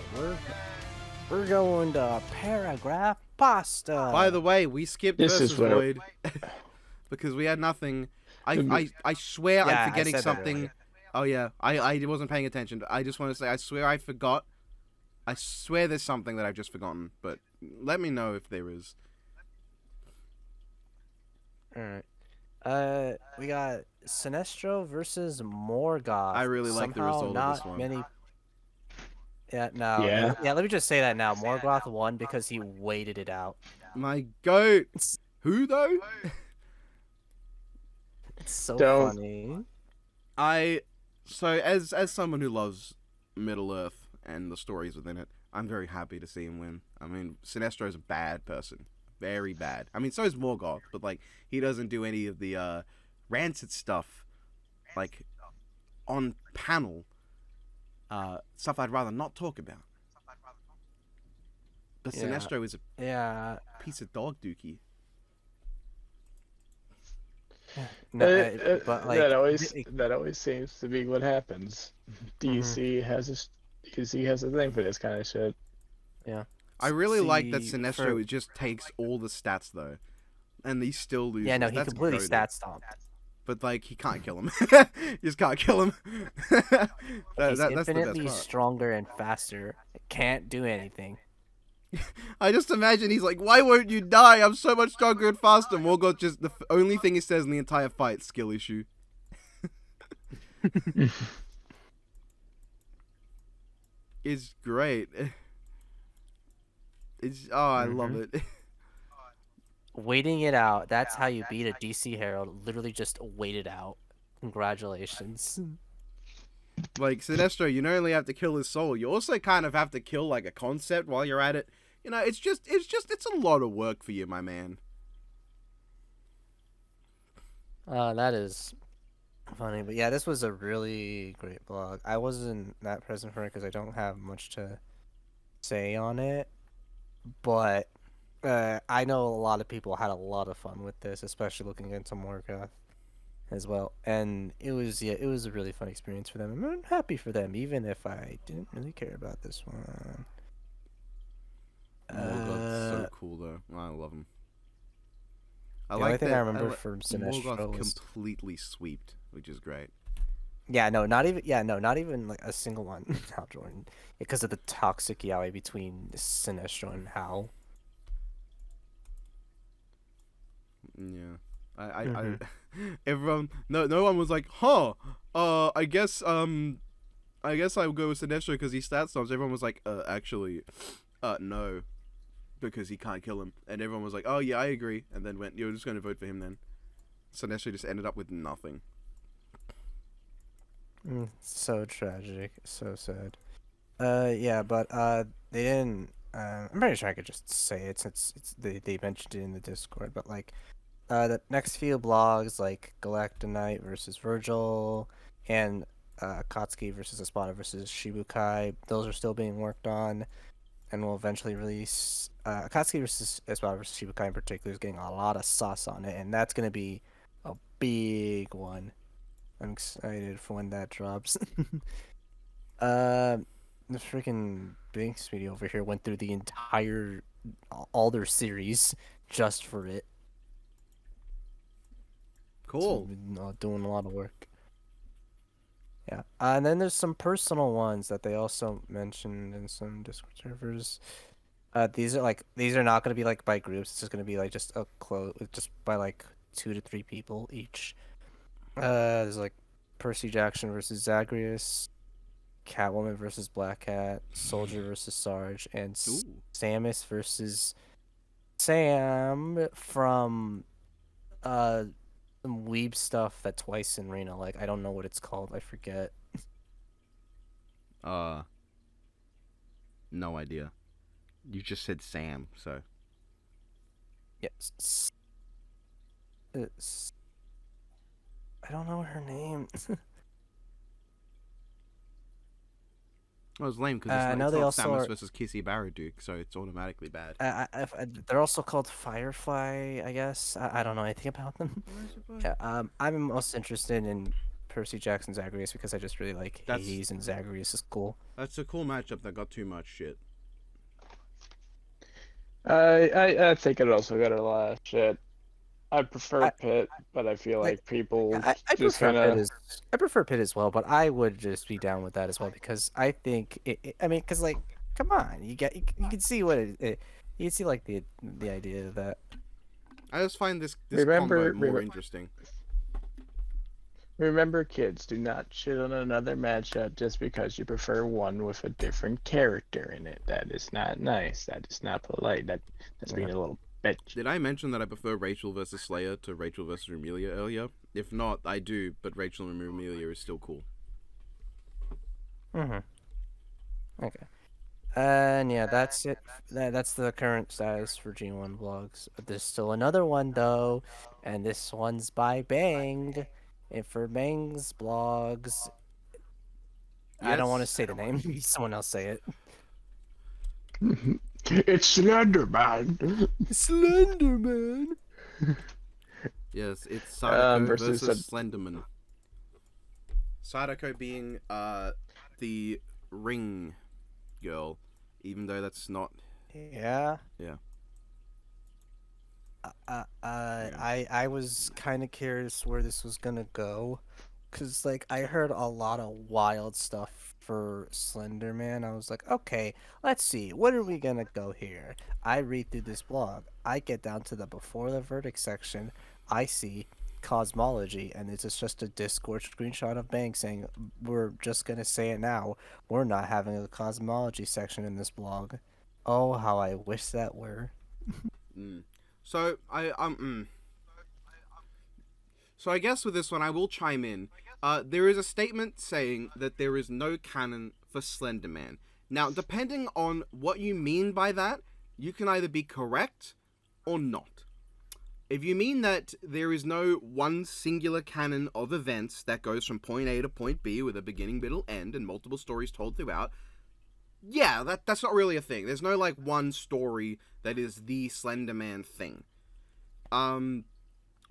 we're going to paragraph pasta. By the way, we skipped This versus is where- Void because we had nothing. I swear Yeah, I'm forgetting I said that something. earlier. Oh yeah, I wasn't paying attention. I just want to say I swear I forgot. I swear there's something that I've just forgotten, but let me know if there is. Alright. We got Sinestro versus Morgoth. I really like the Somehow result of not this one. Many... Yeah, no. Yeah. Let me just say that now. Morgoth won because he waited it out. My goat. Who though? It's so Don't- funny. So as someone who loves Middle Earth and the stories within it, I'm very happy to see him win. I mean, Sinestro's a bad person. Very bad. I mean, so is Morgoth, but like he doesn't do any of the rancid stuff like on panel. Stuff I'd rather not talk about. But Yeah. Sinestro is a Yeah. piece of dog dookie. No, but like that always seems to be what happens. DC has a thing for this kind of shit. I really like that See, Sinestro for- just takes all the stats though, and he still loses. Yeah, no, he That's completely goated. stat stomped. But like he can't kill him. You just can't kill him. He's That's the infinitely best part. stronger and faster. Can't do anything. I just imagine he's like, "Why won't you die? I'm so much stronger and faster." Morgoth just the only thing he says in the entire fight, skill issue. It's great. I love it. Waiting it out. That's how you beat a DC Herald. Literally just wait it out. Congratulations. Like Sinestro, you not only have to kill his soul, you also kind of have to kill like a concept while you're at it. You know, it's a lot of work for you, my man. That is funny. But yeah, this was a really great blog. I wasn't that present for it because I don't have much to say on it. But I know a lot of people had a lot of fun with this, especially looking into Morgoth as well. And it was a really fun experience for them. And I'm happy for them, even if I didn't really care about this one. Morgoth's so cool though. I love him. The only thing I remember from Morgoth Sinestro was completely sweeped, which is great. Yeah, no, not even. Yeah, no, not even like a single one. Hal Jordan, because of the toxic yaoi between Sinestro and Hal. Yeah. Mhm. Everyone, no one was like, huh, I guess I'll go with Sinestro because he stat stomps. Everyone was like, actually, no, because he can't kill him. And everyone was like, oh yeah, I agree. And then you're just going to vote for him then. Sinestro just ended up with nothing. So tragic, so sad. Yeah, but they didn't. I'm pretty sure I could just say it since they mentioned it in the Discord. But like, the next few blogs like Galactonite versus Virgil and Akatsuki versus Espada versus Shibukai, those are still being worked on, and will eventually release. Akatsuki versus Espada versus Shibukai in particular is getting a lot of sauce on it, and that's gonna be a big one. I'm excited for when that drops. uh, the freaking Banks video over here went through the entire all their series just for it. Cool. So been, doing a lot of work. Yeah, and then there's some personal ones that they also mentioned in some Discord servers. These are not gonna be like by groups. It's just gonna be like just just by like 2 to 3 people each. There's like Percy Jackson versus Zagreus, Catwoman versus Black Cat, Soldier versus Sarge, and Ooh. Samus versus Sam from some weeb stuff that Twice in Reno. Like I don't know what it's called. I forget. No idea. You just said Sam, so. Yes. It's... I don't know her name. Well, it's lame because I know it's they not also Samus are. versus Kissy Barraduke, so it's automatically bad. They're also called Firefly, I guess. I don't know anything about them. Yeah, I'm most interested in Percy Jackson Zagreus because I just really like Hades and Zagreus is cool. That's a cool matchup that got too much shit. I think it also got a lot of shit. I prefer Pit, but I feel like people I just prefer kind of. I prefer Pit as well, but I would just be down with that as well because I think I mean, because like, come on, you can see what you can see like the idea of that. I just find this combo more interesting. Remember, kids, do not shit on another matchup just because you prefer one with a different character in it. That is not nice. That is not polite. That's being a little bitch. Did I mention that I prefer Rachel versus Slayer to Rachel versus Rumelia earlier? If not, I do, but Rachel and Rumelia is still cool. Okay. And yeah, that's it. That's the current status for G1 blogs. There's still another one though, and this one's by Bang. And for Bang's blogs, I don't want to say the name. Someone else say it. It's Slenderman. Slenderman. Yes, it's Sadako versus Slenderman. Sadako being the ring girl, even though that's not. Yeah. Yeah. I was kind of curious where this was gonna go, cause like I heard a lot of wild stuff for Slenderman. I was like, okay, let's see, what are we gonna go here? I read through this blog. I get down to the before the verdict section. I see cosmology, and it's just a Discord screenshot of Bang saying, "We're just gonna say it now. We're not having a cosmology section in this blog." Oh, how I wish that were. So So I guess with this one I will chime in. There is a statement saying that there is no canon for Slenderman. Now, depending on what you mean by that, you can either be correct or not. If you mean that there is no one singular canon of events that goes from point A to point B with a beginning, middle, end, and multiple stories told throughout, yeah, that's not really a thing. There's no, like, one story that is the Slenderman thing.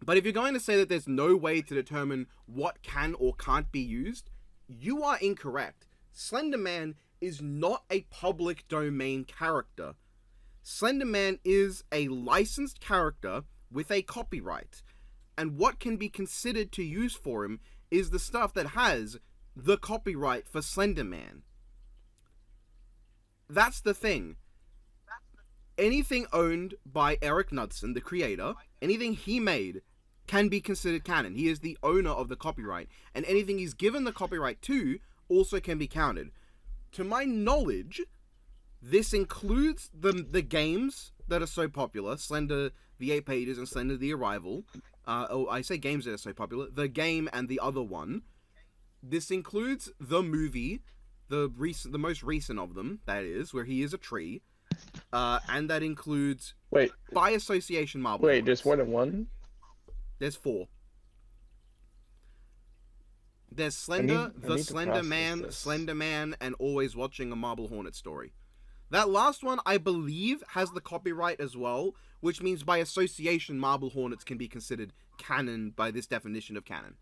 But if you're going to say that there's no way to determine what can or can't be used, you are incorrect. Slenderman is not a public domain character. Slenderman is a licensed character with a copyright. And what can be considered to use for him is the stuff that has the copyright for Slenderman. That's the thing. Anything owned by Eric Knudsen, the creator, anything he made can be considered canon. He is the owner of the copyright, and anything he's given the copyright to also can be counted. To my knowledge, this includes the games that are so popular, Slender the 8 Pages and Slender the Arrival. I say games that are so popular, the game and the other one. This includes the movie, the most recent of them, that is, where he is a tree. And that includes, by association, Marble Hornets. There's more than one? There's 4. There's Slender, the Slender Man, and Always Watching a Marble Hornet story. That last one, I believe, has the copyright as well, which means by association, Marble Hornets can be considered canon by this definition of canon.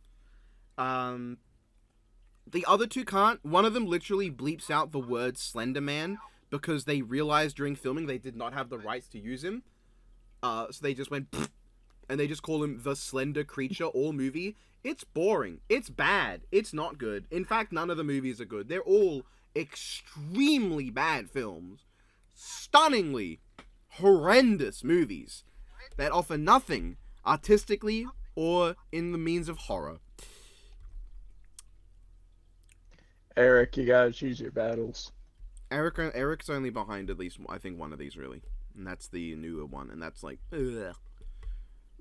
The other 2 can't. One of them literally bleeps out the word Slenderman because they realized during filming they did not have the rights to use him. So they just went, pfft, and they just call him the Slender Creature all movie. It's boring. It's bad. It's not good. In fact, none of the movies are good. They're all extremely bad films. Stunningly horrendous movies that offer nothing artistically or in the means of horror. Eric, you gotta choose your battles. Eric's only behind at least, I think, one of these, really. And that's the newer one, and that's like, ugh.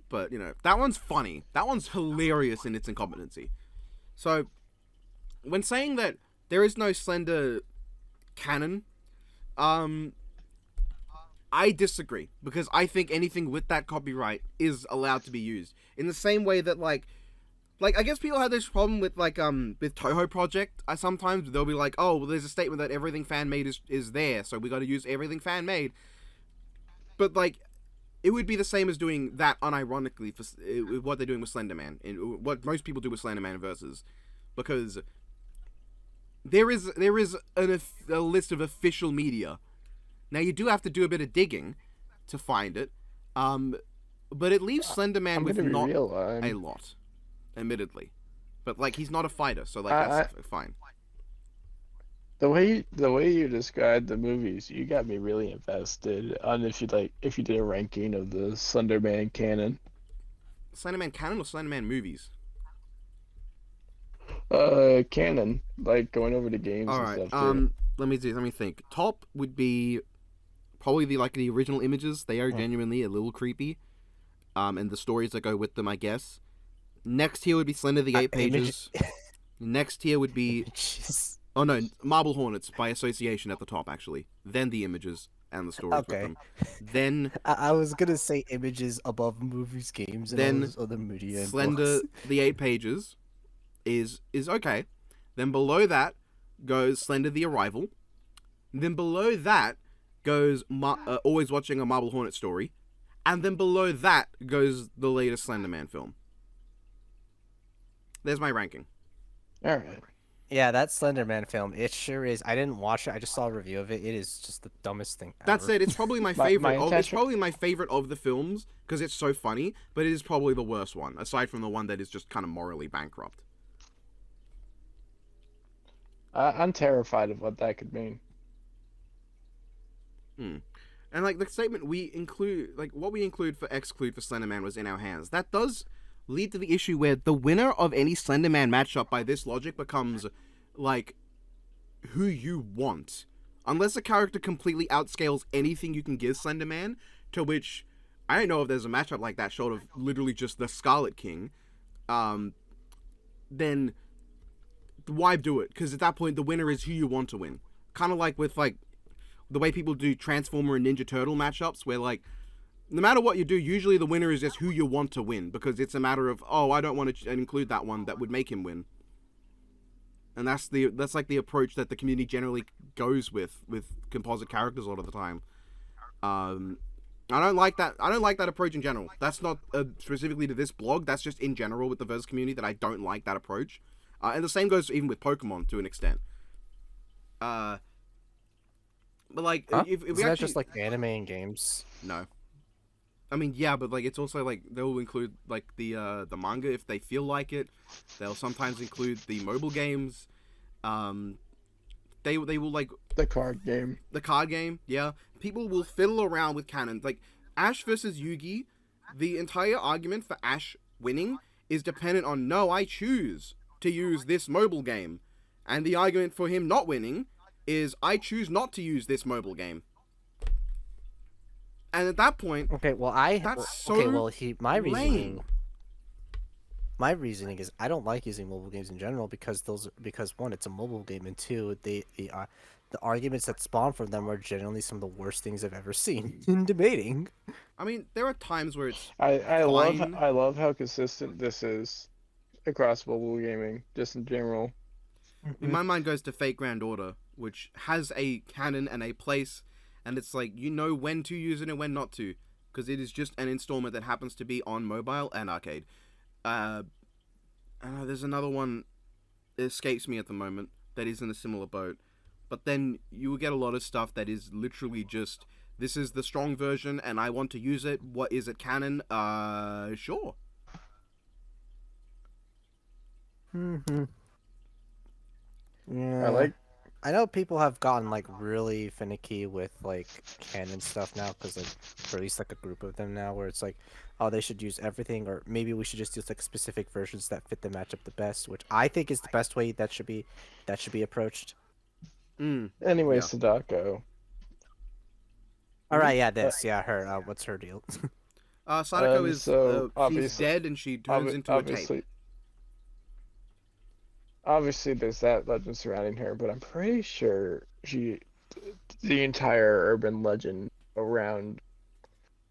But, you know, that one's funny. That one's hilarious in its incompetency. So, when saying that there is no Slender canon, I disagree. Because I think anything with that copyright is allowed to be used. In the same way that, like, I guess people have this problem with, like, with Toho Project. Sometimes they'll be like, oh, well, there's a statement that everything fan-made is there, so we gotta use everything fan-made. But, like, it would be the same as doing that unironically for what they're doing with Slenderman, and what most people do with Slenderman Versus. Because there is a list of official media. Now, you do have to do a bit of digging to find it, but it leaves Slenderman with not a lot. Admittedly, but like he's not a fighter, so like that's fine. The way you described the movies, you got me really invested on if you did a ranking of the Slenderman canon. Slenderman canon or Slenderman movies? Canon, like going over the games. All right. And stuff too. Let me think. Top would be probably the original images. They are genuinely a little creepy. And the stories that go with them, I guess. Next tier would be Slender the 8 Pages. Next tier would be... Oh no, Marble Hornets by association at the top, actually. Then the images and the stories with them. Then... I was gonna say images above movies, games, and all those other media. Slender the 8 Pages is okay. Then below that goes Slender the Arrival. Then below that goes Always Watching a Marble Hornet story. And then below that goes the latest Slenderman film. There's my ranking. All right. Yeah, that Slenderman film, it sure is. I didn't watch it. I just saw a review of it. It is just the dumbest thing ever. That's it. It's probably my favorite. It's probably my favorite of the films because it's so funny, but it is probably the worst one, aside from the one that is just kind of morally bankrupt. I'm terrified of what that could mean. And like the statement we include, like what we include for exclude for Slenderman was in our hands. That does lead to the issue where the winner of any Slenderman matchup by this logic becomes, like, who you want. Unless a character completely outscales anything you can give Slenderman, to which, I don't know if there's a matchup like that short of literally just the Scarlet King, then why do it? Because at that point, the winner is who you want to win. Kind of like with, like, the way people do Transformer and Ninja Turtle matchups, where, like, no matter what you do, usually the winner is just who you want to win, because it's a matter of, oh, I don't want to include that one that would make him win. And that's like the approach that the community generally goes with composite characters a lot of the time. I don't like that. I don't like that approach in general. That's not specifically to this blog. That's just in general with the versus community that I don't like that approach. And the same goes even with Pokemon to an extent. But like, if we Isn't that actually... just like anime and games? No. I mean, yeah, but like it's also like they'll include like the manga if they feel like it. They'll sometimes include the mobile games. They will like The card game. the card game. Yeah, people will fiddle around with canon. Like Ash versus Yugi, the entire argument for Ash winning is dependent on no, I choose to use this mobile game, and the argument for him not winning is I choose not to use this mobile game. And at that point, Okay, well, that's so okay, well, lame. my reasoning is I don't like using mobile games in general because one, it's a mobile game, and two, the arguments that spawn from them are generally some of the worst things I've ever seen in debating. I mean, there are times where it's I fine. love how consistent this is across mobile gaming, just in general. In my mind goes to Fate Grand Order, which has a canon and a place, and it's like you know when to use it and when not to, because it is just an installment that happens to be on mobile and arcade. There's another one that escapes me at the moment that is in a similar boat, but then you will get a lot of stuff that is literally just this is the strong version and I want to use it. What is it canon? Sure. Mm-hmm. Yeah. I know people have gotten like really finicky with like canon stuff now, because like, or at least like a group of them now, where it's like, oh, they should use everything, or maybe we should just use like specific versions that fit the matchup the best, which I think is the best way that should be approached. Anyway, Yeah. Sadako. All right, yeah, her. What's her deal? Sadako is so she's obviously- dead and she turns into a tape. Obviously, there's that legend surrounding her, but I'm pretty sure the entire urban legend around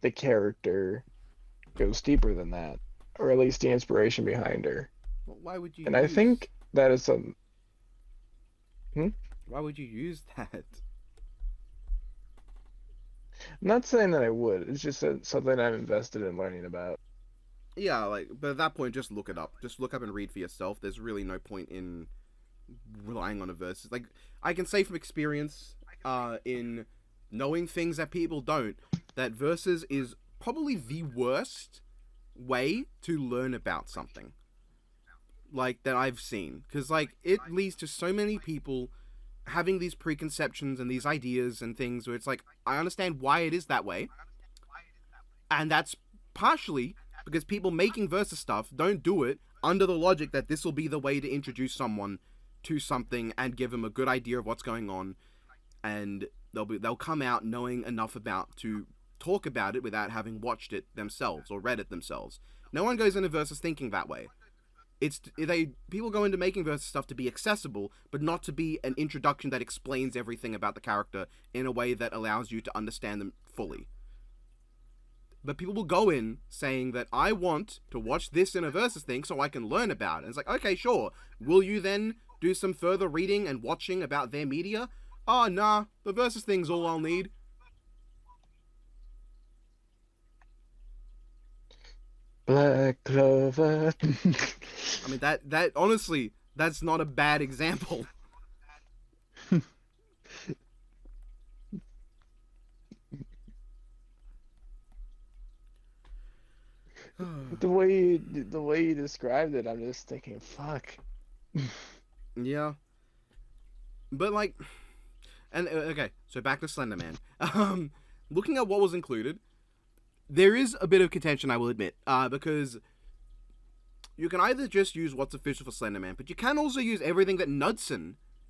the character goes deeper than that, or at least the inspiration behind her. Well, why would you? And I think that is some. Why would you use that? I'm not saying that I would. It's just something I'm invested in learning about. Yeah, like, but at that point, just look it up. Just look up and read for yourself. There's really no point in relying on a verse. Like, I can say from experience, in knowing things that people don't, that verses is probably the worst way to learn about something. Like, that I've seen. Because, like, it leads to so many people having these preconceptions and these ideas and things where it's like, I understand why it is that way. And that's partially because people making versus stuff don't do it under the logic that this will be the way to introduce someone to something and give them a good idea of what's going on, and they'll come out knowing enough about to talk about it without having watched it themselves or read it themselves. No one goes into versus thinking that way. People go into making versus stuff to be accessible, but not to be an introduction that explains everything about the character in a way that allows you to understand them fully. But people will go in saying that I want to watch this in a versus thing so I can learn about it. And it's like, okay, sure. Will you then do some further reading and watching about their media? Oh, nah, the versus thing's all I'll need. Black Clover. I mean, that honestly, that's not a bad example. The way you described it, I'm just thinking, fuck. Yeah. But like, and okay, so back to Slenderman. Looking at what was included, there is a bit of contention, I will admit, because you can either just use what's official for Slenderman, but you can also use everything that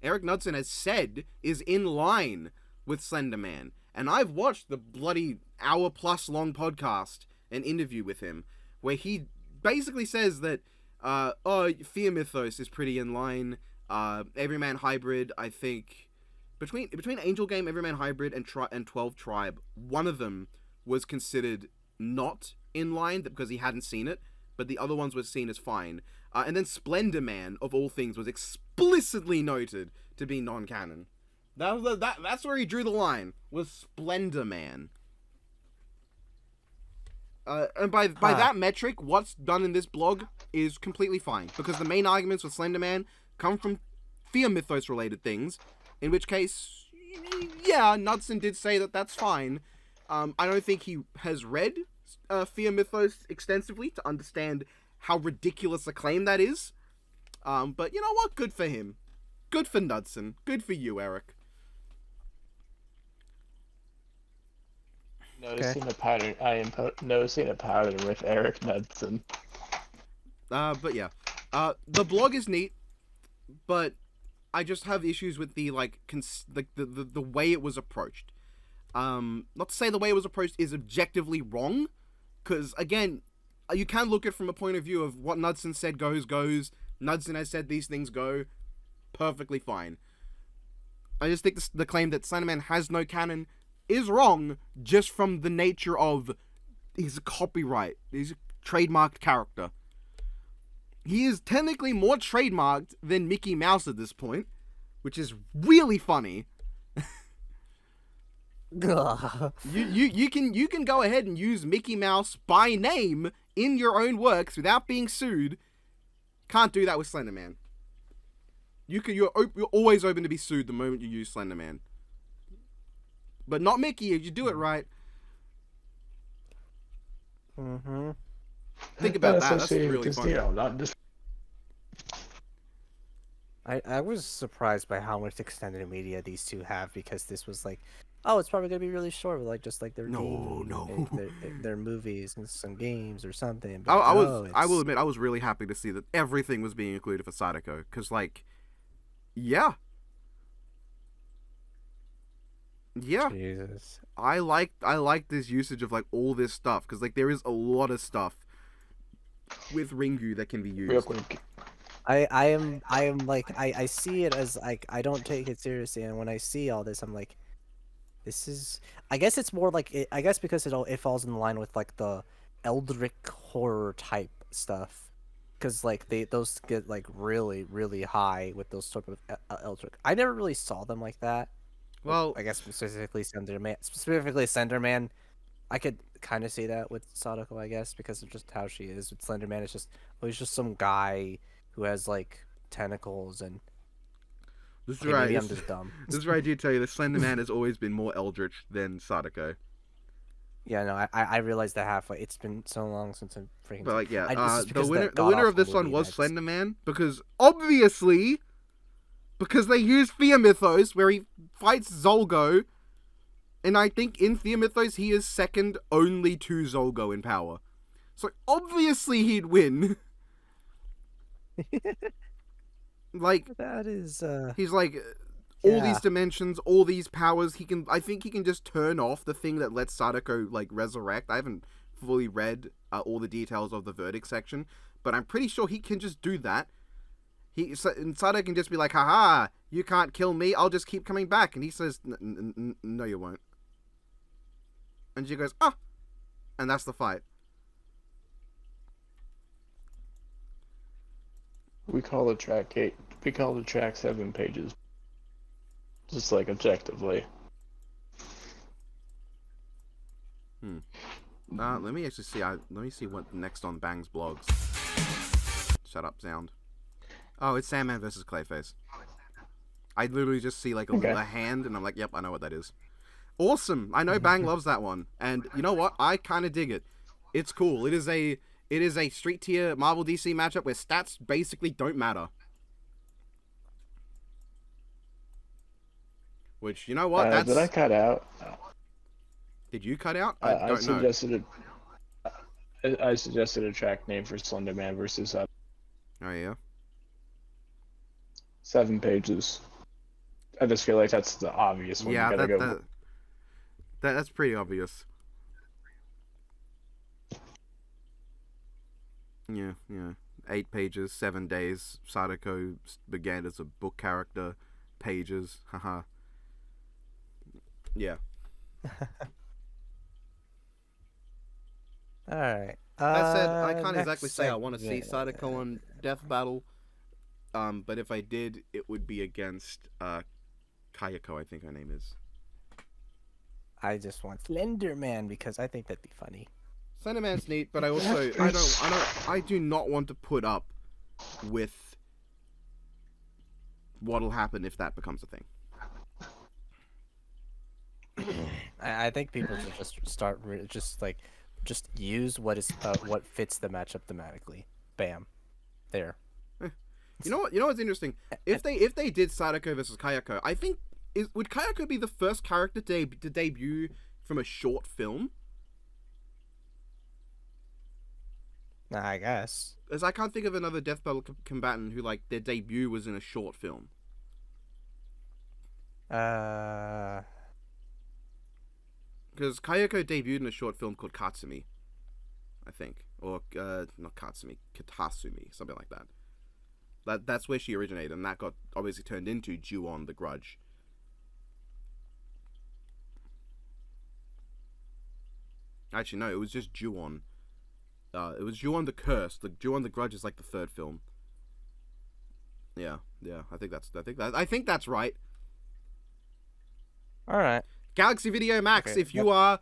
Eric Knudsen has said is in line with Slenderman. And I've watched the bloody hour-plus long podcast, an interview with him, where he basically says that, Fear Mythos is pretty in line. Everyman Hybrid, I think, between Angel Game, Everyman Hybrid, and 12 Tribe, one of them was considered not in line because he hadn't seen it, but the other ones were seen as fine. And then Splenderman, of all things, was explicitly noted to be non-canon. That's where he drew the line, was Splenderman. And by that metric, what's done in this blog is completely fine, because the main arguments for Slenderman come from Fear Mythos related things, in which case, yeah, Knudsen did say that that's fine. I don't think he has read Fear Mythos extensively to understand how ridiculous a claim that is. But you know what? Good for him. Good for Knudsen. Good for you, Eric. Noticing a pattern. I am noticing a pattern with Eric Knudsen. But yeah. The blog is neat, but I just have issues with the the way it was approached. Not to say the way it was approached is objectively wrong, because again, you can look at it from a point of view of what Knudsen said goes. Knudsen has said these things go. Perfectly fine. I just think the claim that Slenderman has no canon is wrong, just from the nature of his copyright. He's a trademarked character. He is technically more trademarked than Mickey Mouse at this point, which is really funny. you can go ahead and use Mickey Mouse by name in your own works without being sued. Can't do that with Slenderman. You're always open to be sued the moment you use Slenderman. But not Mickey if you do it right. Mm-hmm. Think about that. That's really funny. I was surprised by how much extended media these two have, because this was like, oh, it's probably gonna be really short, like just like their their movies and some games or something. But I will admit I was really happy to see that everything was being included for Sadako, because yeah. Jesus. I like this usage of all this stuff, because there is a lot of stuff with Ringu that can be used. Real quick. I am I see it as I don't take it seriously, and when I see all this I'm like, this is, I guess it's more I guess because it falls in line with the Eldritch horror type stuff, because those get really really high with those sort of Eldritch. I never really saw them like that. Well, I guess specifically Slenderman, I could kind of see that with Sadako, I guess, because of just how she is. With Slenderman, it's just, he's just some guy who has tentacles, and this is right. Maybe I'm just dumb. This is where I do tell you that Slenderman has always been more eldritch than Sadako. Yeah, no, I realized that halfway. It's been so long since I'm freaking. But the winner of this one was Slenderman, because obviously, because they used Fear Mythos where he fights Zolgo, and I think in Fear Mythos he is second only to Zolgo in power, so obviously he'd win. That is he's all these dimensions, all these powers. I think he can just turn off the thing that lets Sadako resurrect. I haven't fully read all the details of the verdict section, but I'm pretty sure he can just do that. And Sadako can just be like, haha, you can't kill me, I'll just keep coming back. And he says, no you won't. And she goes, ah, and that's the fight. We call the track 8. We call the track 7 pages. Just objectively. Let me actually see. Let me see what next on Bang's blogs. Shut up, sound. Oh, it's Sandman versus Clayface. I literally just see a hand, and I'm like, yep, I know what that is. Awesome. I know Bang loves that one, and you know what? I kind of dig it. It's cool. It is a street tier Marvel DC matchup where stats basically don't matter. Which, you know what? Did I cut out? Did you cut out? I suggested a track name for Slenderman versus Oh yeah. 7 pages. I just feel like that's the obvious one. Yeah, you gotta go. That's pretty obvious. Yeah. 8 pages, 7 days. Sadako began as a book character. Pages. Haha. Yeah. Alright. That said, I can't exactly say I want to see Sadako on Death Battle. But if I did, it would be against Kayako, I think her name is. I just want Slenderman because I think that'd be funny. Slenderman's neat, but I also I do not want to put up with what'll happen if that becomes a thing. I think people should just start Just use what fits the matchup thematically. Bam, there. You know what? You know what's interesting? If they did Sadako versus Kayako, I think would Kayako be the first character to debut from a short film? I guess. As I can't think of another Death Battle combatant who like their debut was in a short film. Uh. Because Kayako debuted in a short film called Katsumi, I think, or not Katsumi, Kitasumi, something like that. That's where she originated, and that got obviously turned into Ju-on the Grudge. Actually, no, it was just Ju-on. It was Ju-on the Curse. The Ju-on the Grudge is like the third film. Yeah, I think that's right. All right. Galaxy Video Max, Okay, if you are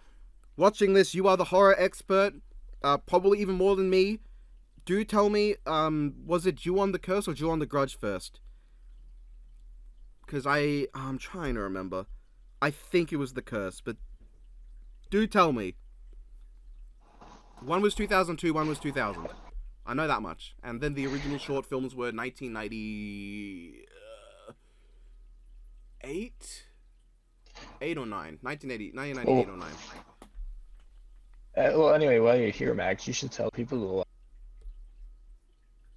watching this, you are the horror expert, probably even more than me. Do tell me, was it Ju-on the Curse or Ju-on the Grudge first? Because I'm trying to remember. I think it was the Curse, but do tell me. One was 2002, one was 2000. I know that much. And then the original short films were 1998? 8 or 9? 1998 or 9. Well, anyway, while you're here, Max, you should tell people to.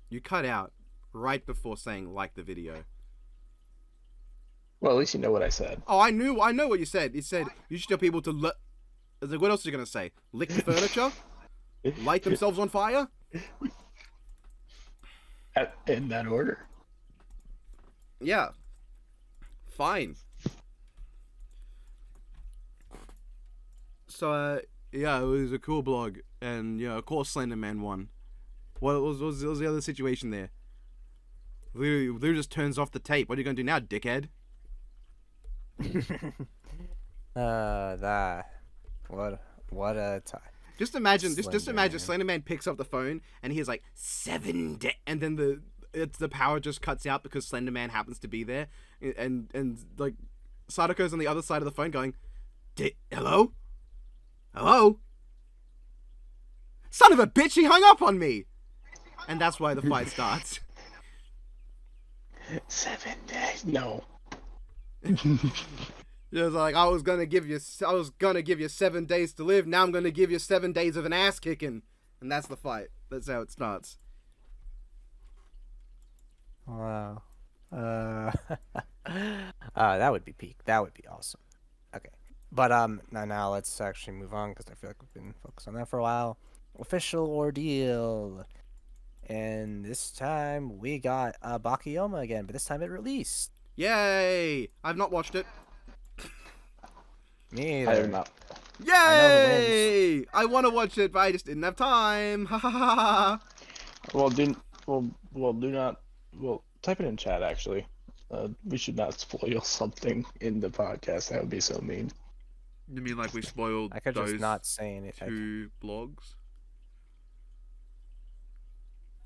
You cut out right before saying like the video. Well, at least you know what I said. Oh, I know what you said. You said you should tell people to I was like, what else are you gonna say? Lick the furniture? Light themselves on fire? In that order. Yeah. Fine. So, yeah, it was a cool blog, and yeah, of course Slenderman won. What was the other situation there? Lou just turns off the tape. What are you gonna do now, dickhead? What a time. Just imagine Slenderman picks up the phone and he's like 7 days, and then the power just cuts out because Slenderman happens to be there, and like Sadako's on the other side of the phone going, hello, son of a bitch, he hung up on me, and that's why the fight starts. 7 days, no. It was like, I was gonna give you 7 days to live. Now I'm gonna give you 7 days of an ass kicking, and that's the fight. That's how it starts. Wow. That would be peak. That would be awesome. Okay, but now let's actually move on because I feel like we've been focused on that for a while. Official ordeal, and this time we got Baki Ohma again, but this time it released. Yay! I've not watched it. Me I either. have not. Yay! I want to watch it, but I just didn't have time. Ha ha ha ha. Well, type it in chat. Actually, we should not spoil something in the podcast. That would be so mean. You mean like we spoiled I could those just not say anything. 2 blogs?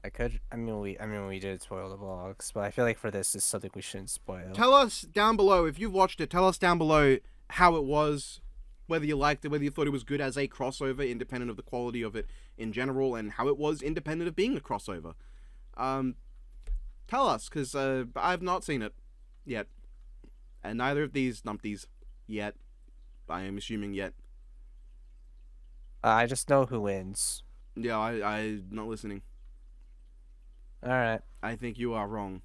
I mean, we did spoil the vlogs, but I feel like for this is something we shouldn't spoil. Tell us down below if you've watched it. Tell us down below how it was, whether you liked it, whether you thought it was good as a crossover, independent of the quality of it in general, and how it was independent of being a crossover. Tell us, because I've not seen it yet, and neither of these numpties yet. I am assuming yet. I just know who wins. Yeah, I'm not listening. All right. I think you are wrong.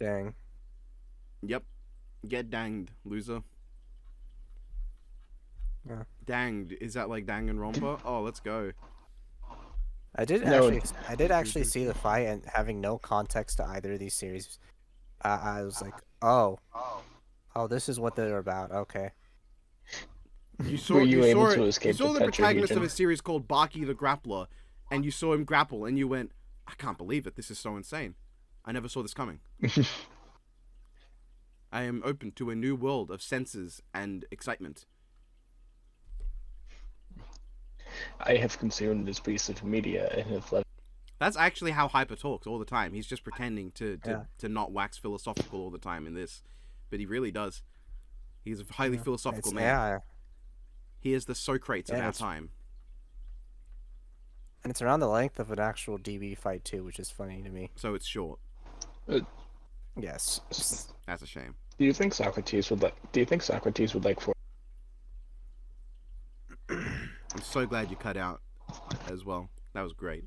Dang. Yep. Get danged, loser. Yeah. Danged. Is that like Danganronpa? Oh, let's go. I did actually see the fight, and having no context to either of these series, I was like, oh, this is what they're about. Okay. You saw Were you able it, to escape you saw the the Petra protagonist of region? a series called Baki the Grappler, and you saw him grapple, and you went, I can't believe it. This is so insane. I never saw this coming. I am open to a new world of senses and excitement. I have consumed this piece of media and have left. That's actually how Hyper talks all the time. He's just pretending to not wax philosophical all the time in this, but he really does. He's a highly philosophical man. Yeah. He is the Socrates of Yeah, our it's- time. And it's around the length of an actual DB fight too, which is funny to me. So it's short. Yes. That's a shame. Do you think Socrates would like? Do you think Socrates would like for? I'm so glad you cut out as well. That was great.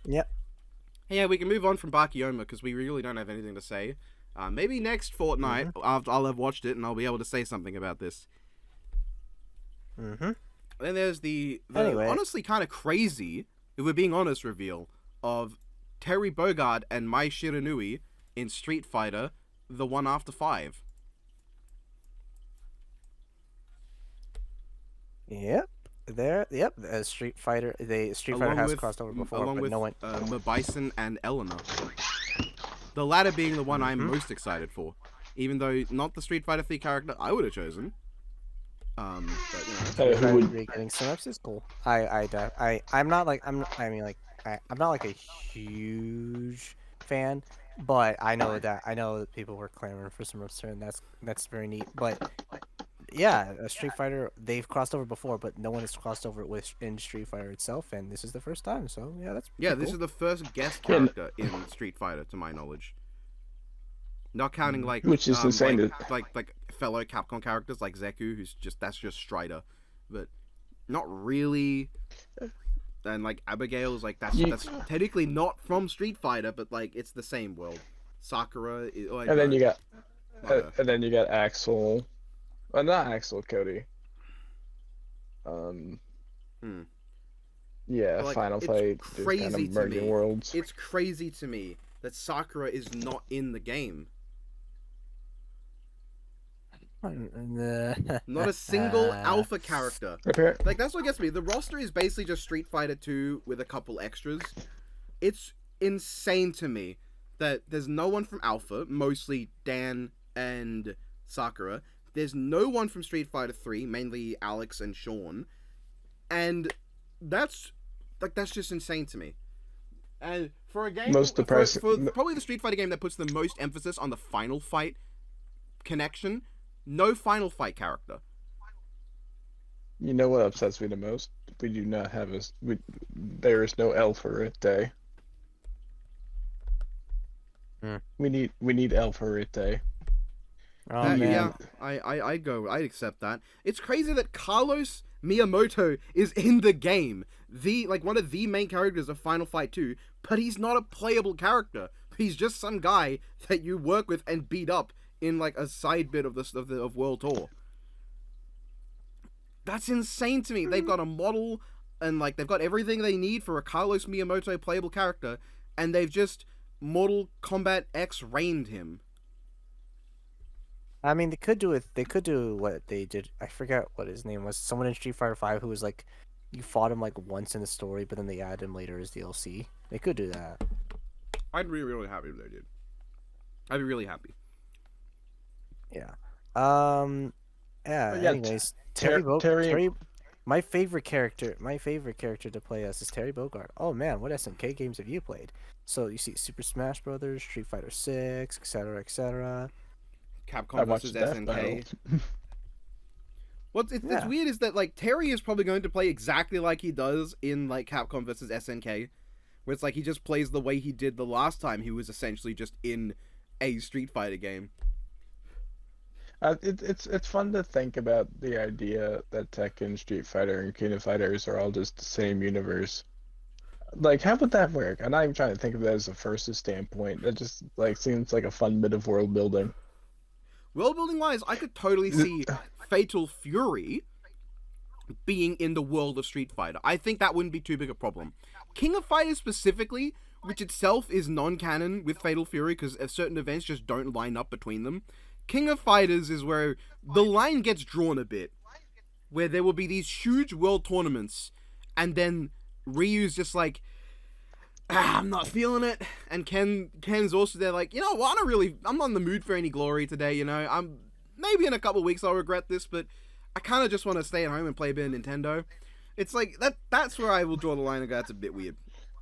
Yep. Hey, yeah, we can move on from Baki Ohma because we really don't have anything to say. Maybe next fortnight, after I'll have watched it and I'll be able to say something about this. Mm-hmm. Then there's the Anyway. honestly kind of crazy, if we're being honest, reveal of Terry Bogard and Mai Shiranui in Street Fighter, the one after 5. Yep. Yep. Street Fighter. Street Fighter has crossed over before, along but with no one. Bison and Eleanor. The latter being the one I'm most excited for, even though not the Street Fighter 3 character I would have chosen. But Who would? Getting synapse is cool. I'm not like I'm not like a huge fan, but I know that people were clamoring for some return. That's very neat. But yeah, a Street Fighter, they've crossed over before, but no one has crossed over in Street Fighter itself, and this is the first time. So yeah, that's this cool. is the first guest character in Street Fighter, to my knowledge. Not counting like Which is insane. Like fellow Capcom characters like Zeku, that's just Strider, but not really. And like Abigail's like that's technically not from Street Fighter, but like it's the same world. Sakura, And then you got Axel. Well, not Axel, Cody. Yeah, like, Final it's Fight. Crazy kind of to merging me. worlds. It's crazy to me that Sakura is not in the game. Not a single alpha character. Like, that's what gets me. The roster is basically just Street Fighter 2 with a couple extras. It's insane to me that there's no one from Alpha, mostly Dan and Sakura. There's no one from Street Fighter 3, mainly Alex and Sean. And that's just insane to me. And for a game, Most depressing. For probably the Street Fighter game that puts the most emphasis on the final fight connection, no final fight character. You know what upsets me the most? We do not have there is no L for it day. We need L for it day. Oh man. Yeah, I accept that. It's crazy that Carlos Miyamoto is in the game, one of the main characters of Final Fight 2, but he's not a playable character. He's just some guy that you work with and beat up in like a side bit of World Tour. That's insane to me. They've got a model and like they've got everything they need for a Carlos Miyamoto playable character, and they've just Mortal Kombat X reigned him. I mean, they could do what they did. I forget what his name was. Someone in Street Fighter 5 who was like, you fought him like once in the story, but then they added him later as DLC. They could do that. I'd be really happy if they did. I'd be really happy. Yeah. Anyways, Terry. My favorite character to play as is Terry Bogard. Oh man, what SNK games have you played? So you see Super Smash Brothers, Street Fighter 6, etc., etc. Capcom versus SNK. It's weird is that like Terry is probably going to play exactly like he does in like Capcom versus SNK, where it's like he just plays the way he did the last time he was essentially just in a Street Fighter game. It's fun to think about the idea that Tekken, Street Fighter, and King of Fighters are all just the same universe. Like, how would that work? I'm not even trying to think of that as a versus standpoint. That just like seems like a fun bit of world building. World building wise, I could totally see Fatal Fury being in the world of Street Fighter. I think that wouldn't be too big a problem. King of Fighters specifically, which itself is non-canon with Fatal Fury because certain events just don't line up between them. King of Fighters is where the line gets drawn a bit, where there will be these huge world tournaments, and then Ryu's just like, I'm not feeling it, and Ken's also there like, you know what, I'm not in the mood for any glory today, you know, maybe in a couple weeks I'll regret this, but I kind of just want to stay at home and play a bit of Nintendo. It's like, that's where I will draw the line and go, that's a bit weird.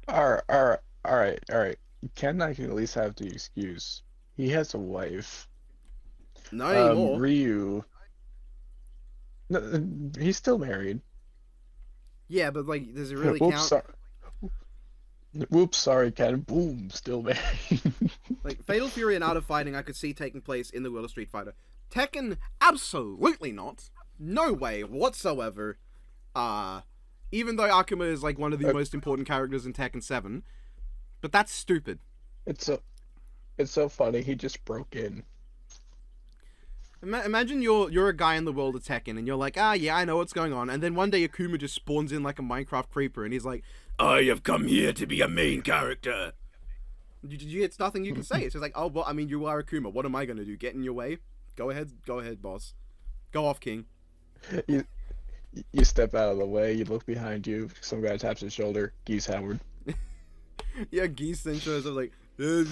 Alright. Ken, I can at least have the excuse. He has a wife. Not anymore. Ryu. No, he's still married. Yeah, but like, does it really Whoops, count? sorry. Whoops, sorry, Ken. Boom, still married. Like, Fatal Fury and Art of Fighting, I could see taking place in the world of Street Fighter. Tekken, absolutely not. No way whatsoever. Even though Akuma is like one of the most important characters in Tekken 7, but that's stupid. It's so funny. He just broke in. Imagine you're a guy in the world of Tekken, and you're like, yeah, I know what's going on, and then one day Akuma just spawns in like a Minecraft creeper, and he's like, I have come here to be a main character. It's nothing you can say. It's just like, oh, well, I mean, you are Akuma. What am I gonna do? Get in your way? Go ahead, boss. Go off, King. You step out of the way. You look behind you. Some guy taps his shoulder. Geese Howard. Yeah, Geese then shows up like, which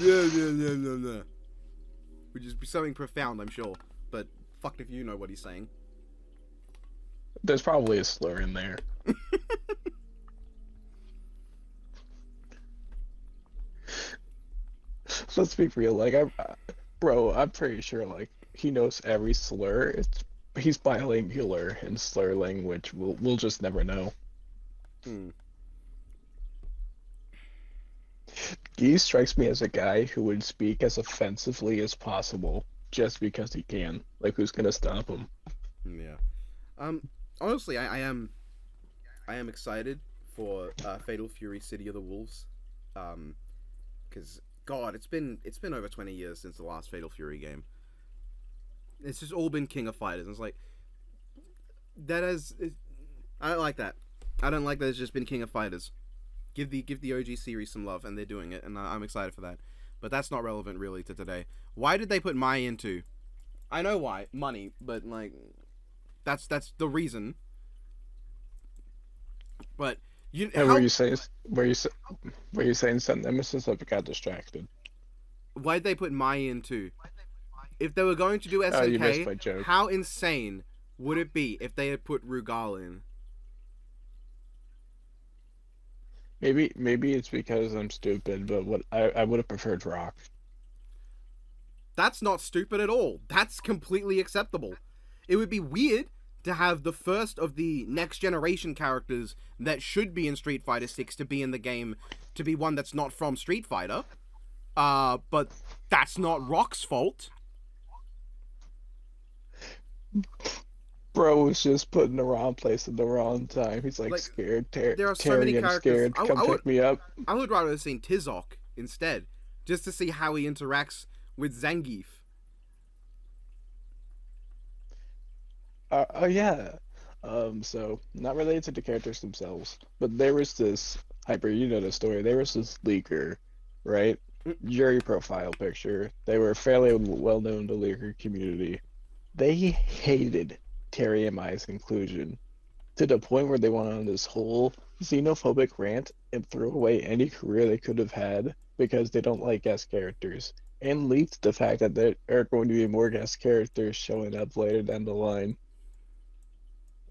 is something profound, I'm sure. But fucked if you know what he's saying. There's probably a slur in there. Let's be real. Like, I'm pretty sure like he knows every slur. He's bilingual in slur language. We'll just never know. He strikes me as a guy who would speak as offensively as possible just because he can. Like, who's gonna stop him? Yeah. Honestly, I am excited for Fatal Fury: City of the Wolves. Because God, it's been over 20 years since the last Fatal Fury game. It's just all been King of Fighters. And it's like I don't like that. I don't like that it's just been King of Fighters. Give the OG series some love, and they're doing it, and I'm excited for that. But that's not relevant really to today. Why did they put Mai into? I know why, money, but like, that's the reason. But you. And were you saying Sun Nemesis? I got distracted. Why'd they put Mai into? If they were going to do You missed my SNK, joke. how insane would it be if they had put Rugal in? Maybe it's because I'm stupid, but what I would have preferred Rock. That's not stupid at all. That's completely acceptable. It would be weird to have the first of the next generation characters that should be in Street Fighter 6 to be in the game, to be one that's not from Street Fighter. But that's not Rock's fault. Bro was just put in the wrong place at the wrong time. He's like scared. There are so many I'm characters. scared. Come pick me up. I would rather have seen Tizok instead, just to see how he interacts with Zangief. Oh yeah. So not related to the characters themselves, but there was this Hyper. You know the story. There was this leaker, right? Jury profile picture. They were fairly well known in the leaker community. They hated Terry and Mai's inclusion to the point where they went on this whole xenophobic rant and threw away any career they could have had because they don't like guest characters, and leaked the fact that there are going to be more guest characters showing up later down the line.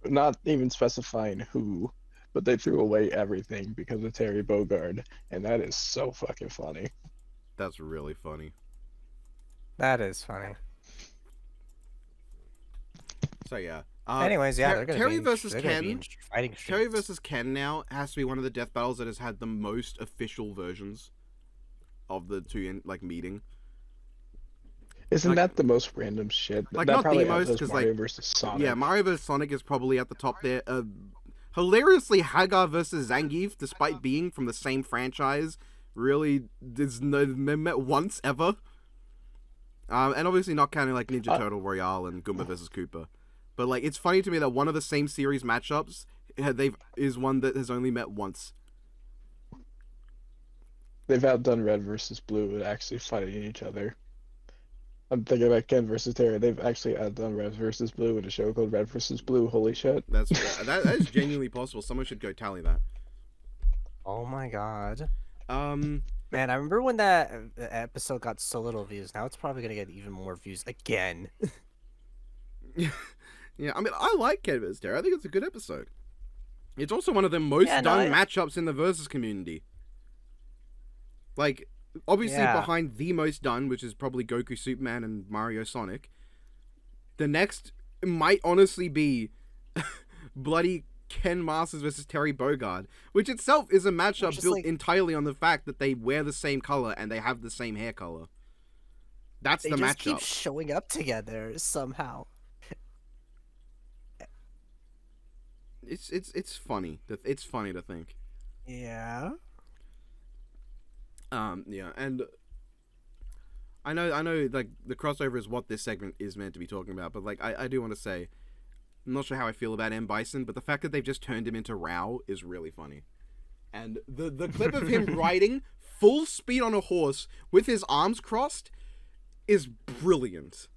Not even specifying who, but they threw away everything because of Terry Bogard, and that is so fucking funny. That's really funny. That is funny. So yeah. Anyways, yeah, they're gonna Terry be versus they're gonna be Ken. in fighting Terry streets. versus Ken now has to be one of the death battles that has had the most official versions of the two meeting. Isn't that the most random shit? Like, that not probably the most, outdoes 'cause, Mario like, versus Sonic. Yeah, Mario vs Sonic is probably at the top there. Hilariously, Hagar versus Zangief, despite being from the same franchise, really is met once ever. And obviously not counting like Ninja Turtle Royale and Goomba versus Koopa. But like, it's funny to me that one of the same series matchups is one that has only met once. They've outdone Red versus Blue at actually fighting each other. I'm thinking about Ken versus Terry. They've actually outdone Red versus Blue in a show called Red versus Blue. Holy shit. That is genuinely possible. Someone should go tally that. Oh my god. Man, I remember when that episode got so little views. Now it's probably gonna get even more views again. Yeah, I mean, I like Ken vs. Terry. I think it's a good episode. It's also one of the most done matchups in the versus community. Like, obviously behind the most done, which is probably Goku, Superman, and Mario, Sonic. The next might honestly be bloody Ken Masters versus Terry Bogard, which itself is a matchup built entirely on the fact that they wear the same color and they have the same hair color. That's the matchup. They just keep showing up together somehow. It's funny. It's funny to think. Yeah. Yeah, and I know, like, the crossover is what this segment is meant to be talking about, but, like, I do want to say, I'm not sure how I feel about M. Bison, but the fact that they've just turned him into Rao is really funny. And the clip of him riding full speed on a horse with his arms crossed is brilliant.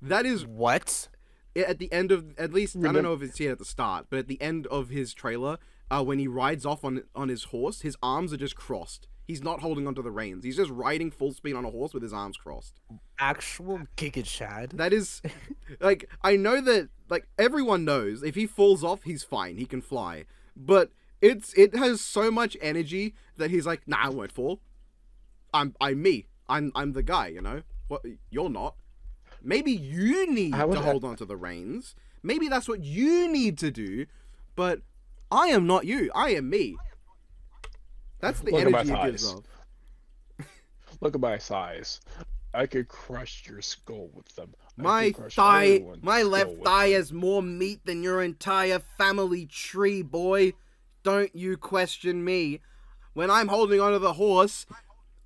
That is... What? At the end of, at least, I don't know if it's here at the start, but at the end of his trailer, when he rides off on his horse, his arms are just crossed. He's not holding onto the reins. He's just riding full speed on a horse with his arms crossed. Actual Giga Chad. That is, like, I know that, like, everyone knows if he falls off, he's fine. He can fly. But it has so much energy that he's like, nah, I won't fall. I'm me. I'm the guy, you know? What? You're not. Maybe you need to hold onto the reins. Maybe that's what you need to do. But I am not you. I am me. That's the energy it gives off. Look at my thighs. I could crush your skull with them. My left thigh has more meat than your entire family tree, boy. Don't you question me. When I'm holding onto the horse,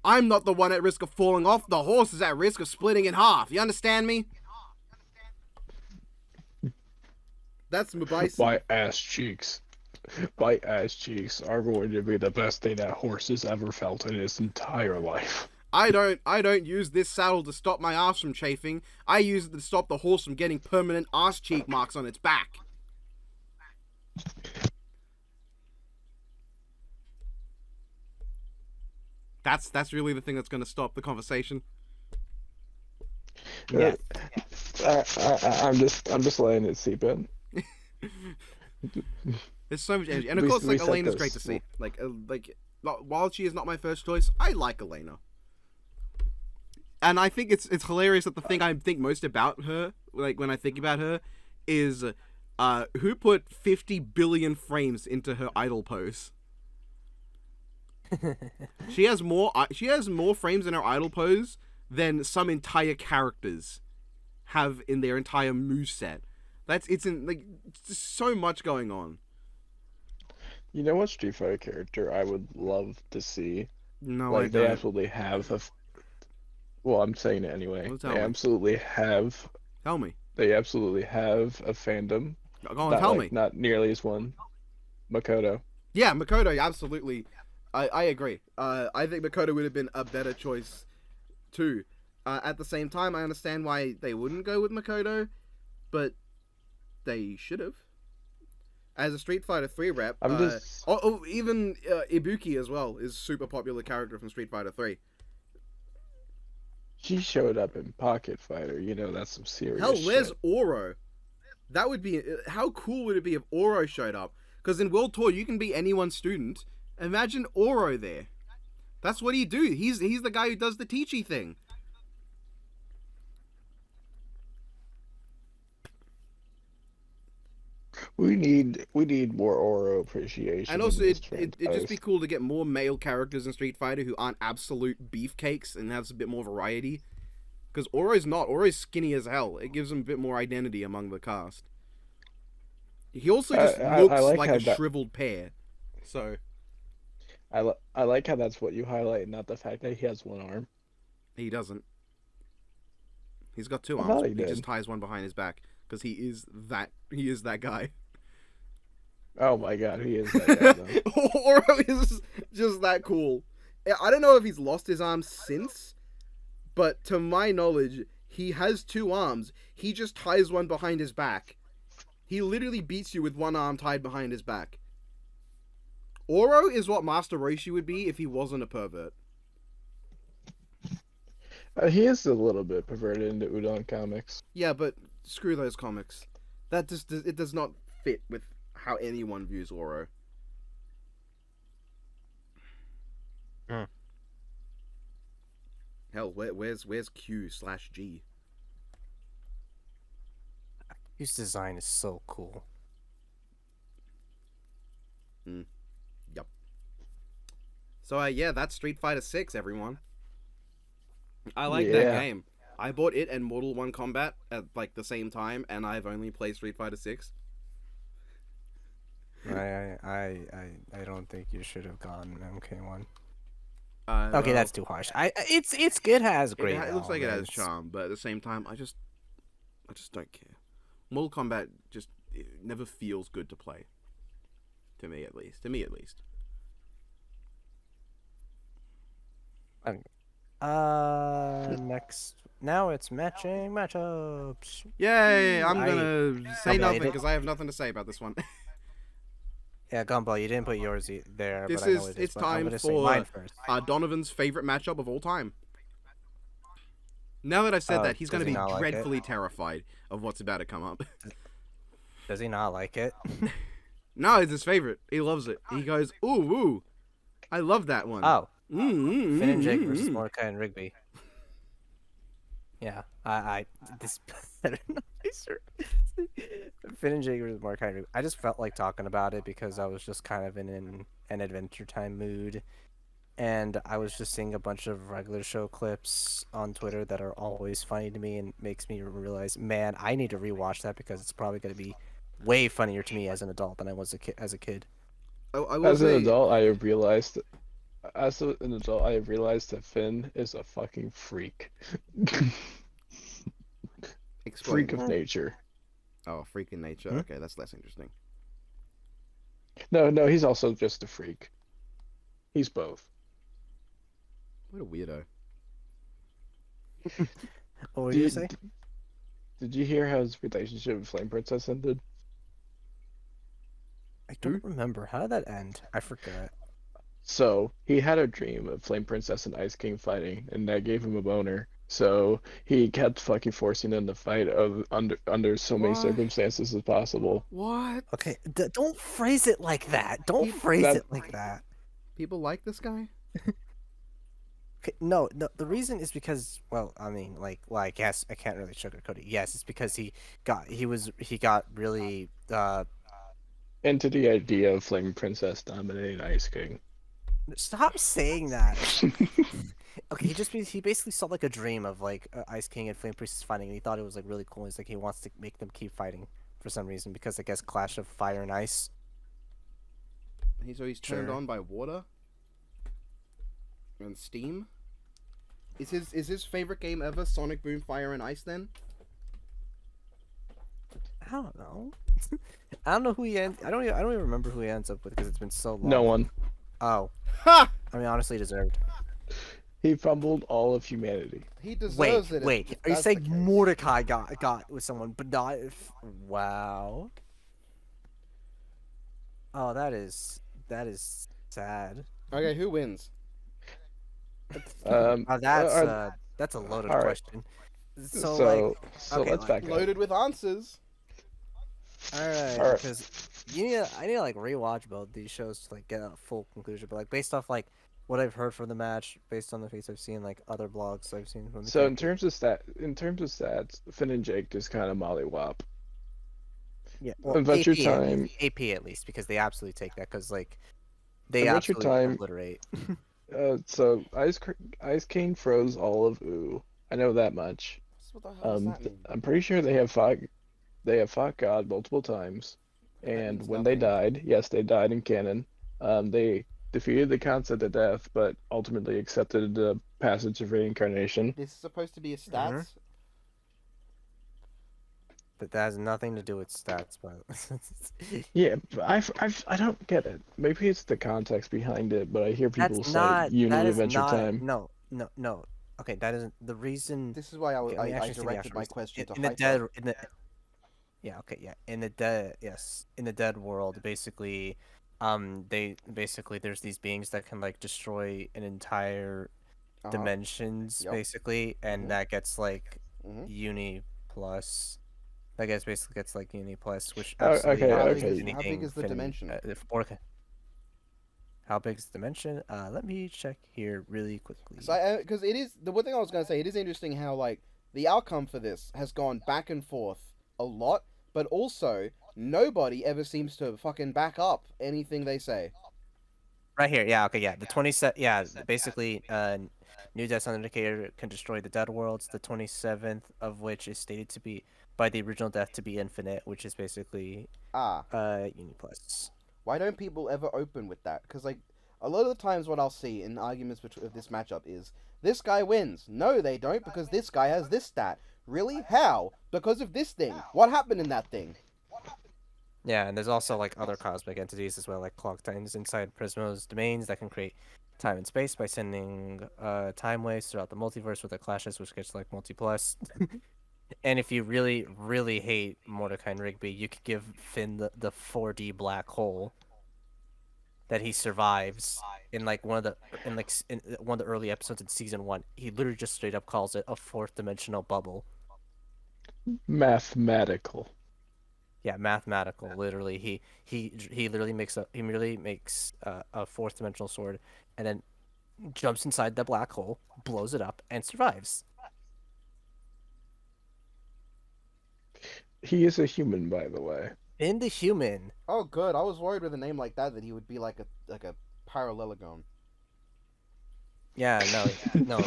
I'm not the one at risk of falling off. The horse is at risk of splitting in half. You understand me? That's my bison. My ass cheeks. My ass cheeks are going to be the best thing that horse has ever felt in his entire life. I don't use this saddle to stop my ass from chafing. I use it to stop the horse from getting permanent ass cheek marks on its back. That's really the thing that's going to stop the conversation. Yeah. I'm just letting it seep in. There's so much energy, and of course, like, Elena's great to see. Like, while she is not my first choice, I like Elena, and I think it's hilarious that the thing I think most about her, like when I think about her, is who put 50 billion frames into her idle pose. She has more frames in her idle pose than some entire characters have in their entire moveset. It's so much going on. You know what Street Fighter character I would love to see? No, like, I don't. They absolutely have well, I'm saying it anyway. Absolutely have. Tell me. They absolutely have a fandom. Go on, tell me. Not nearly as one. Makoto. Yeah, Makoto, absolutely. I agree. I think Makoto would have been a better choice too. At the same time, I understand why they wouldn't go with Makoto, but they should have. As a Street Fighter 3 rep, even Ibuki as well is super popular character from Street Fighter 3. She showed up in Pocket Fighter. You know, that's some serious Hell, where's shit. Oro? That would be... How cool would it be if Oro showed up? Because in World Tour, you can be anyone's student. Imagine Oro there. That's what he do. He's the guy who does the teachy thing. We need more Oro appreciation. And also, it'd just be cool to get more male characters in Street Fighter who aren't absolute beefcakes and has a bit more variety. Because Oro's not. Oro's skinny as hell. It gives him a bit more identity among the cast. He also just looks like a shriveled pear. So... I like how that's what you highlight, not the fact that he has one arm. He doesn't. He's got two arms. He just ties one behind his back because he is that guy. Oh my god, he is that guy though. Oro is just that cool. I don't know if he's lost his arms since, but to my knowledge, he has two arms. He just ties one behind his back. He literally beats you with one arm tied behind his back. Oro is what Master Roshi would be if he wasn't a pervert. He is a little bit perverted in the Udon comics. Yeah, but screw those comics. It does not fit with how anyone views Oro. Hell, where's Q/G? His design is so cool. Yep. So yeah, that's Street Fighter 6, everyone. I like that Yeah. game. I bought it and Mortal 1 Combat at like the same time, and I've only played Street Fighter 6. I don't think you should have gone MK1. Okay, Okay, that's too harsh. It's good. Has great. It looks like it has elements. charm, but at the same time, I just don't care. Mortal Kombat just it never feels good to play. To me, at least. Next. Now it's matching matchups. Yay! I'm gonna say Okay, nothing because I have nothing to say about this one. Yeah, Gumball, you didn't put yours there. This but I know is it it's but I'm time gonna say for mine first. Donovan's favorite matchup of all time. Now that I've said that, he's going to does he be not like it? dreadfully terrified of what's about to come up. Does he not like it? No, it's his favorite. He loves it. He goes, ooh, I love that one. Oh, Finn and Jake versus mm. Mordecai and Rigby. Yeah, I this better not be sure. Finn and Jake versus Mordecai and Rigby. I just felt like talking about it because I was just kind of in an Adventure Time mood. And I was just seeing a bunch of regular show clips on Twitter that are always funny to me and makes me realize, man, I need to rewatch that because it's probably going to be way funnier to me as an adult than I was as a kid. As an adult, I have realized that Finn is a fucking freak. Freak of nature. Oh, freak in nature. Okay, that's less interesting. No, he's also just a freak. He's both. What a weirdo. What would you say? Did you hear how his relationship with Flame Princess ended? I don't remember. How did that end? I forgot. So, he had a dream of Flame Princess and Ice King fighting, and that gave him a boner. So, he kept fucking forcing them to fight under so many circumstances as possible. What? Okay, don't phrase it like that. Don't phrase it like that. People like this guy? Okay, no, the reason is because, well, I mean, I guess I can't really sugarcoat it. Yes, it's because he got really into the idea of Flame Princess dominating Ice King. Stop saying that. Okay, he basically saw like a dream of like Ice King and Flame Princess fighting, and he thought it was like really cool. He's like he wants to make them keep fighting for some reason because I guess clash of fire and ice. So he's turned on by water and steam. Is his favorite game ever Sonic Boom Fire and Ice then? I don't know. I don't know who he ends. I don't even remember who he ends up with because it's been so long. No one. Oh. Ha! I mean, honestly, deserved. He fumbled all of humanity. He deserves it. Wait. Are you saying Mordecai got with someone, but not? Wow. Oh, that is sad. Okay, who wins? That's a loaded question. So let's back up. Loaded with answers. All right, because I need to like rewatch both these shows to like get a full conclusion. But like based off like what I've heard from the match, based on the face I've seen, like other blogs I've seen from the. So in terms of stats, Finn and Jake just kind of mollywop. Yeah, well, Adventure Time. AP at least because they absolutely take that because like they Adventure absolutely Time obliterate. So Ice King froze all of Ooh. I know that much. What the hell does that mean? I'm pretty sure they have fought God multiple times, and when they died, yes, they died in canon. They defeated the concept of death, but ultimately accepted the passage of reincarnation. This is supposed to be a stats. But that has nothing to do with stats, but Yeah, but I don't get it. Maybe it's the context behind it, but I hear people say you need Adventure Time. No. Okay, that isn't the reason. This is why I directed my question to in the dead world, basically, there's these beings that can like destroy an entire dimensions, basically, and that gets like uni plus. That guess basically gets like uni plus, which absolutely okay. How big is the dimension? How big is the dimension? Let me check here really quickly. Because it is the one thing I was going to say. It is interesting how like the outcome for this has gone back and forth a lot but also nobody ever seems to fucking back up anything they say. Right here, yeah, okay, yeah. The 27th, yeah, basically, New Death Indicator can destroy the Dead Worlds, the 27th of which is stated to be, by the original death, to be infinite, which is basically, Ah, Uni Plus. why don't people ever open with that? Because, like, a lot of the times what I'll see in arguments of this matchup is, this guy wins. No, they don't, because this guy has this stat. Really? How? Because of this thing. What happened in that thing? Yeah, and there's also, like, other cosmic entities as well, like Clock Titans inside Prismo's domains that can create time and space by sending, time waves throughout the multiverse with their clashes, which gets, like, multi-plus. And if you really, really hate Mordecai and Rigby, you could give Finn the 4D black hole that he survives in like one of the early episodes in season 1. He literally just straight up calls it a fourth dimensional bubble. Mathematical. Yeah, mathematical. Literally, he literally makes a fourth dimensional sword, and then jumps inside the black hole, blows it up, and survives. He is a human, by the way. Finn the human. Oh, good. I was worried with a name like that he would be like a parallelogram. Yeah, no,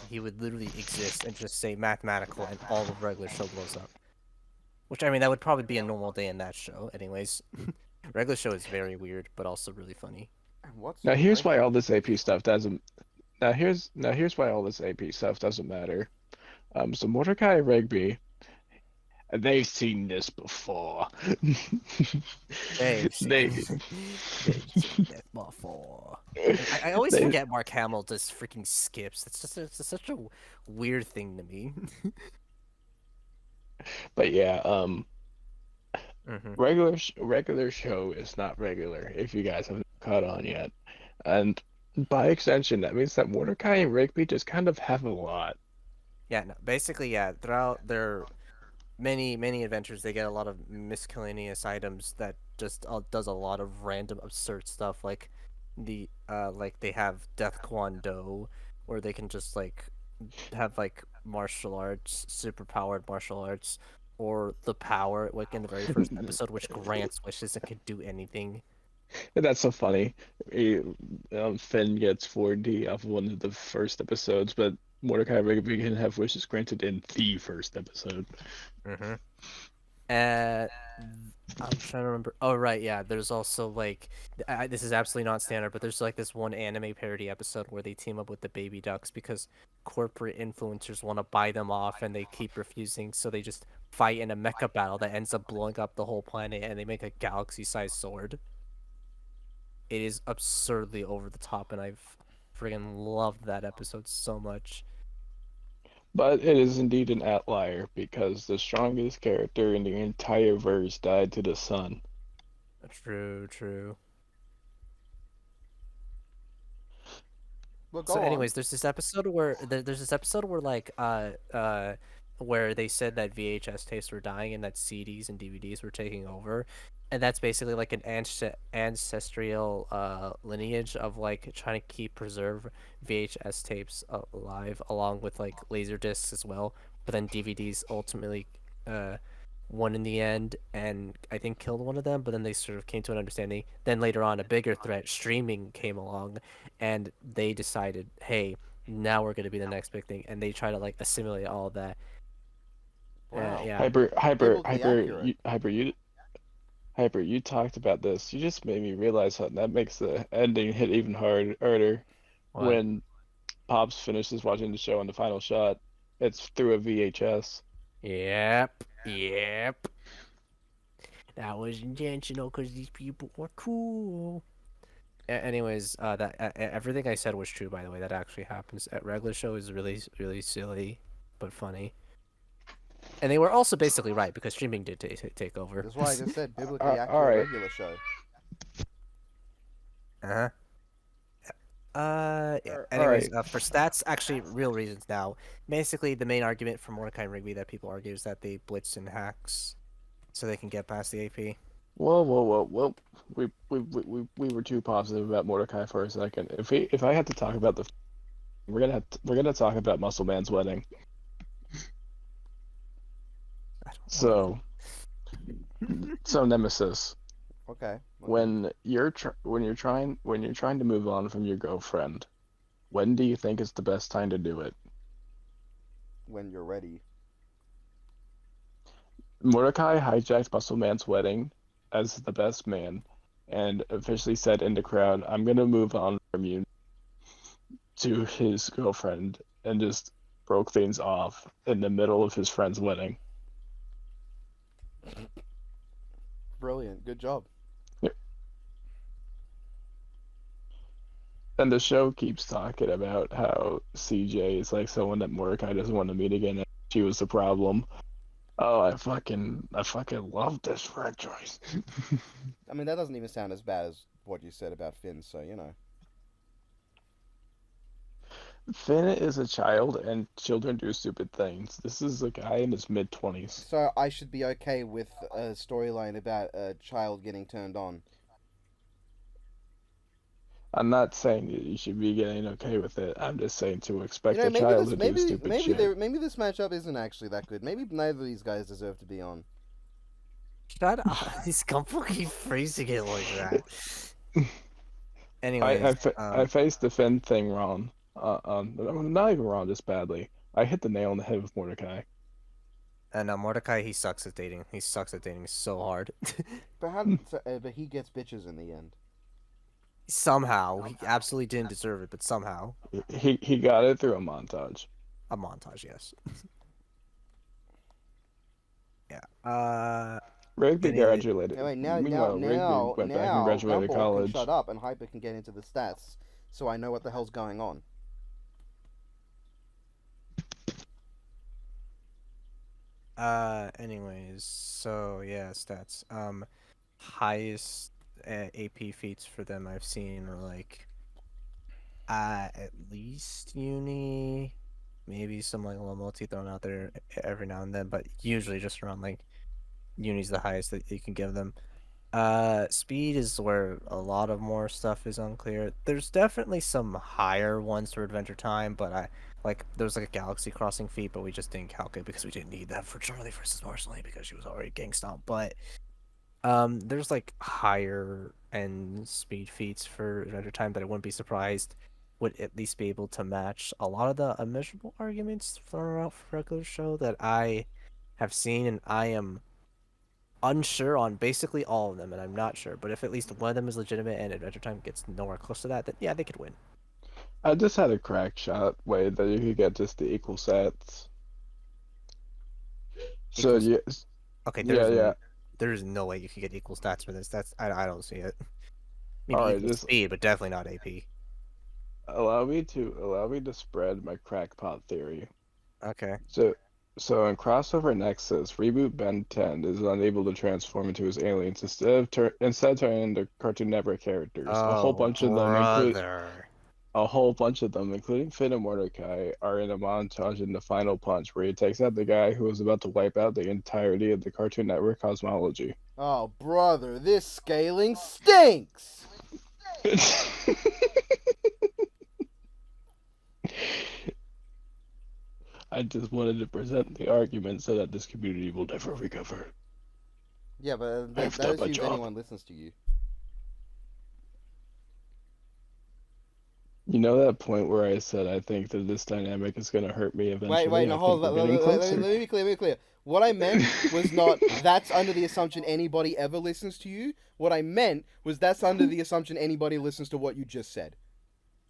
he would literally exist and just say mathematical, and all of regular show blows up. Which, I mean, that would probably be a normal day in that show, anyways. Regular show is very weird, but also really funny. Now here's why all this AP stuff doesn't. Now here's why all this AP stuff doesn't matter. So Mordecai and Rigby, they've seen this before. They've seen this before. I always forget Mark Hamill just freaking skips. It's such a weird thing to me. But yeah, Mm-hmm. regular show is not regular if you guys haven't caught on yet, and by extension that means that Mordecai and Rigby just kind of have a lot. Yeah, no, basically, yeah. Throughout their many adventures, they get a lot of miscellaneous items that just does a lot of random absurd stuff, like like they have Death Kwon Do, where they can just like have like martial arts, super powered martial arts, or the power, like in the very first episode, which grants wishes and can do anything. That's so funny. Finn gets 4D off of one of the first episodes, but Mordecai and Rigby can have wishes granted in the first episode. Mm-hmm. I'm trying to remember. Oh, right, yeah. There's also like, this is absolutely not standard, but there's like this one anime parody episode where they team up with the baby ducks because corporate influencers want to buy them off and they keep refusing, so they just fight in a mecha battle that ends up blowing up the whole planet, and they make a galaxy-sized sword. It is absurdly over the top, and I've friggin' loved that episode so much. But it is indeed an outlier because the strongest character in the entire verse died to the sun. True. Well, So, on. anyways, there's this episode where like where they said that VHS tapes were dying and that CDs and DVDs were taking over, and that's basically like an ancestral lineage of like trying to preserve VHS tapes alive, along with like laser discs as well. But then DVDs ultimately won in the end, and I think killed one of them. But then they sort of came to an understanding. Then later on, a bigger threat, streaming, came along, and they decided, hey, now we're going to be the next big thing, and they try to like assimilate all of that. Wow. Yeah. Hyper, you talked about this. You just made me realize how that makes the ending hit even harder. What? When Pops finishes watching the show and the final shot, it's through a VHS. Yep. That was intentional because these people were cool. Anyways, that everything I said was true. By the way, that actually happens. At regular show is really silly, but funny. And they were also basically right because streaming did take over. That's why I just said biblically accurate alright. regular show. Yeah. Alright. Anyways, for stats, actually, real reasons now. Basically, the main argument for Mordecai and Rigby that people argue is that they blitz and hacks, so they can get past the AP. Whoa. We were too positive about Mordecai for a second. If I had to talk about we're gonna talk about Muscle Man's wedding. So So Nemesis, Okay. when you're trying to move on from your girlfriend, when do you think is the best time to do it? When you're ready. Mordecai hijacked Muscle Man's wedding as the best man and officially said in the crowd, "I'm gonna move on from you," to his girlfriend, and just broke things off in the middle of his friend's wedding. Brilliant. Good job. And the show keeps talking about how CJ is like someone that Mordecai doesn't want to meet again, and she was the problem. Oh, I fucking love this franchise. I mean, that doesn't even sound as bad as what you said about Finn, so, you know. Finn is a child, and children do stupid things. This is a guy in his mid-20s. So I should be okay with a storyline about a child getting turned on. I'm not saying that you should be getting okay with it. I'm just saying to expect You know, a child to do stupid shit. maybe this matchup isn't actually that good. Maybe neither of these guys deserve to be on. Shut up. He's completely phrasing it like that. I Anyways, I faced the Finn thing wrong. Not even wrong, just badly. I hit the nail on the head with Mordecai. and Mordecai, he sucks at dating. He sucks at dating so hard. But he gets bitches in the end. Somehow, he absolutely didn't deserve it, but somehow, He got it through a montage. a montage, yes. Yeah. Rigby Any other- graduated. Anyway, now Rigby went back and graduated Gumball college. can shut up and Hyper can get into the stats, so I know what the hell's going on. Anyways, so yeah, stats. Highest AP feats for them I've seen are like, at least uni, maybe some like little multi thrown out there every now and then, but usually just around like uni's the highest that you can give them. Speed is where a lot of more stuff is unclear. There's definitely some higher ones for Adventure Time, but there was like a Galaxy Crossing feat, but we just didn't calculate it because we didn't need that for Charlie versus Marceline because she was already gang stomped. But there's like higher end speed feats for Adventure Time that I wouldn't be surprised would at least be able to match a lot of the immeasurable arguments thrown out for regular show that I have seen, and I am unsure on basically all of them, and I'm not sure. But if at least one of them is legitimate and Adventure Time gets nowhere close to that, then yeah, they could win. I just had a crack shot way that you could get just the equal sets. So Equals- yes, Okay, yeah. there's no way you can get equal stats for this. I don't see it. Maybe All right, equal just speed, but definitely not AP. allow me to spread my crackpot theory. Okay. So in Crossover Nexus, Reboot Ben 10 is unable to transform into his aliens instead turning into Cartoon Network characters. A whole bunch of them, including Finn and Mordecai, are in a montage in the final punch where he takes out the guy who was about to wipe out the entirety of the Cartoon Network cosmology. Oh, brother, this scaling stinks! I just wanted to present the argument so that this community will never recover. Yeah, but I've that done my assumes job. anyone listens to you. You know that point where I said I think that this dynamic is going to hurt me eventually? Wait, no, I hold think on. we're getting closer. Let me be clear. What I meant was not that's under the assumption anybody ever listens to you. What I meant was that's under the assumption anybody listens to what you just said.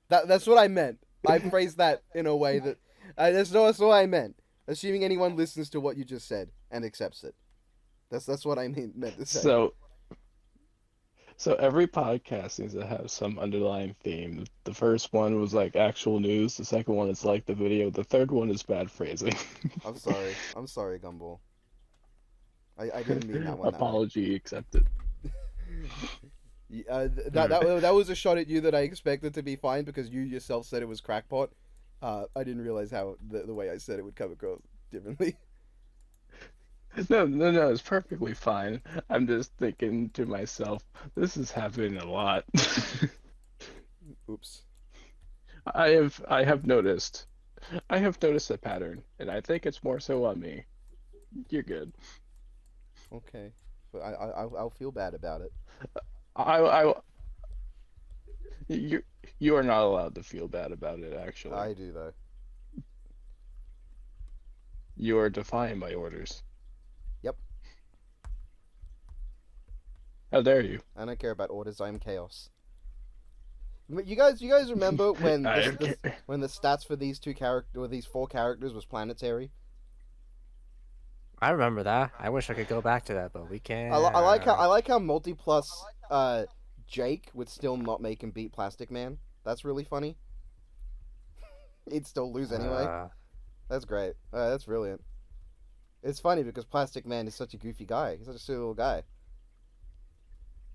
That's what I meant. I phrased that in a way that that's what I meant. Assuming anyone listens to what you just said and accepts it. That's what I meant to say. So every podcast needs to have some underlying theme. The first one was like actual news. The second one is like the video. The third one is bad phrasing. I'm sorry, Gumball. I didn't mean that one. Apology accepted. That was a shot at you that I expected to be fine because you yourself said it was crackpot. I didn't realize how the way I said it would come across differently. No, it's perfectly fine. I'm just thinking to myself, this is happening a lot. Oops. I have noticed a pattern, and I think it's more so on me. You're good. Okay, I'll feel bad about it. I you you are not allowed to feel bad about it. Actually, I do though. you are defying my orders. Yep. How dare you? I don't care about orders. I am chaos. You guys remember when when the stats for these these 4 characters was planetary? I remember that. I wish I could go back to that, but we can't. I like how Multiplus Jake would still not make him beat Plastic Man. That's really funny. He'd still lose anyway. That's great. That's brilliant. It's funny because Plastic Man is such a goofy guy. He's such a silly little guy.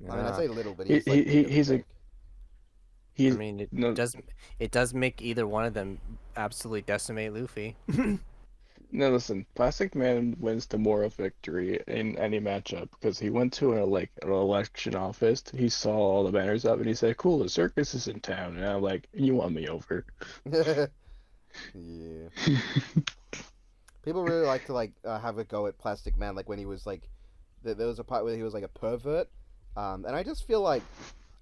I mean, I say little, but he's like he's a. I mean, it does make either one of them absolutely decimate Luffy. No, listen. Plastic Man wins the moral victory in any matchup because he went to an election office. He saw all the banners up and he said, "Cool, the circus is in town." And I'm like, "You won me over." Yeah. People really like to have a go at Plastic Man, like when he was like, there was a part where he was like a pervert, and I just feel like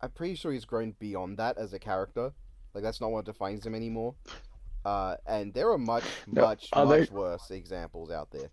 I'm pretty sure he's grown beyond that as a character. Like that's not what defines him anymore. And there are much worse examples out there.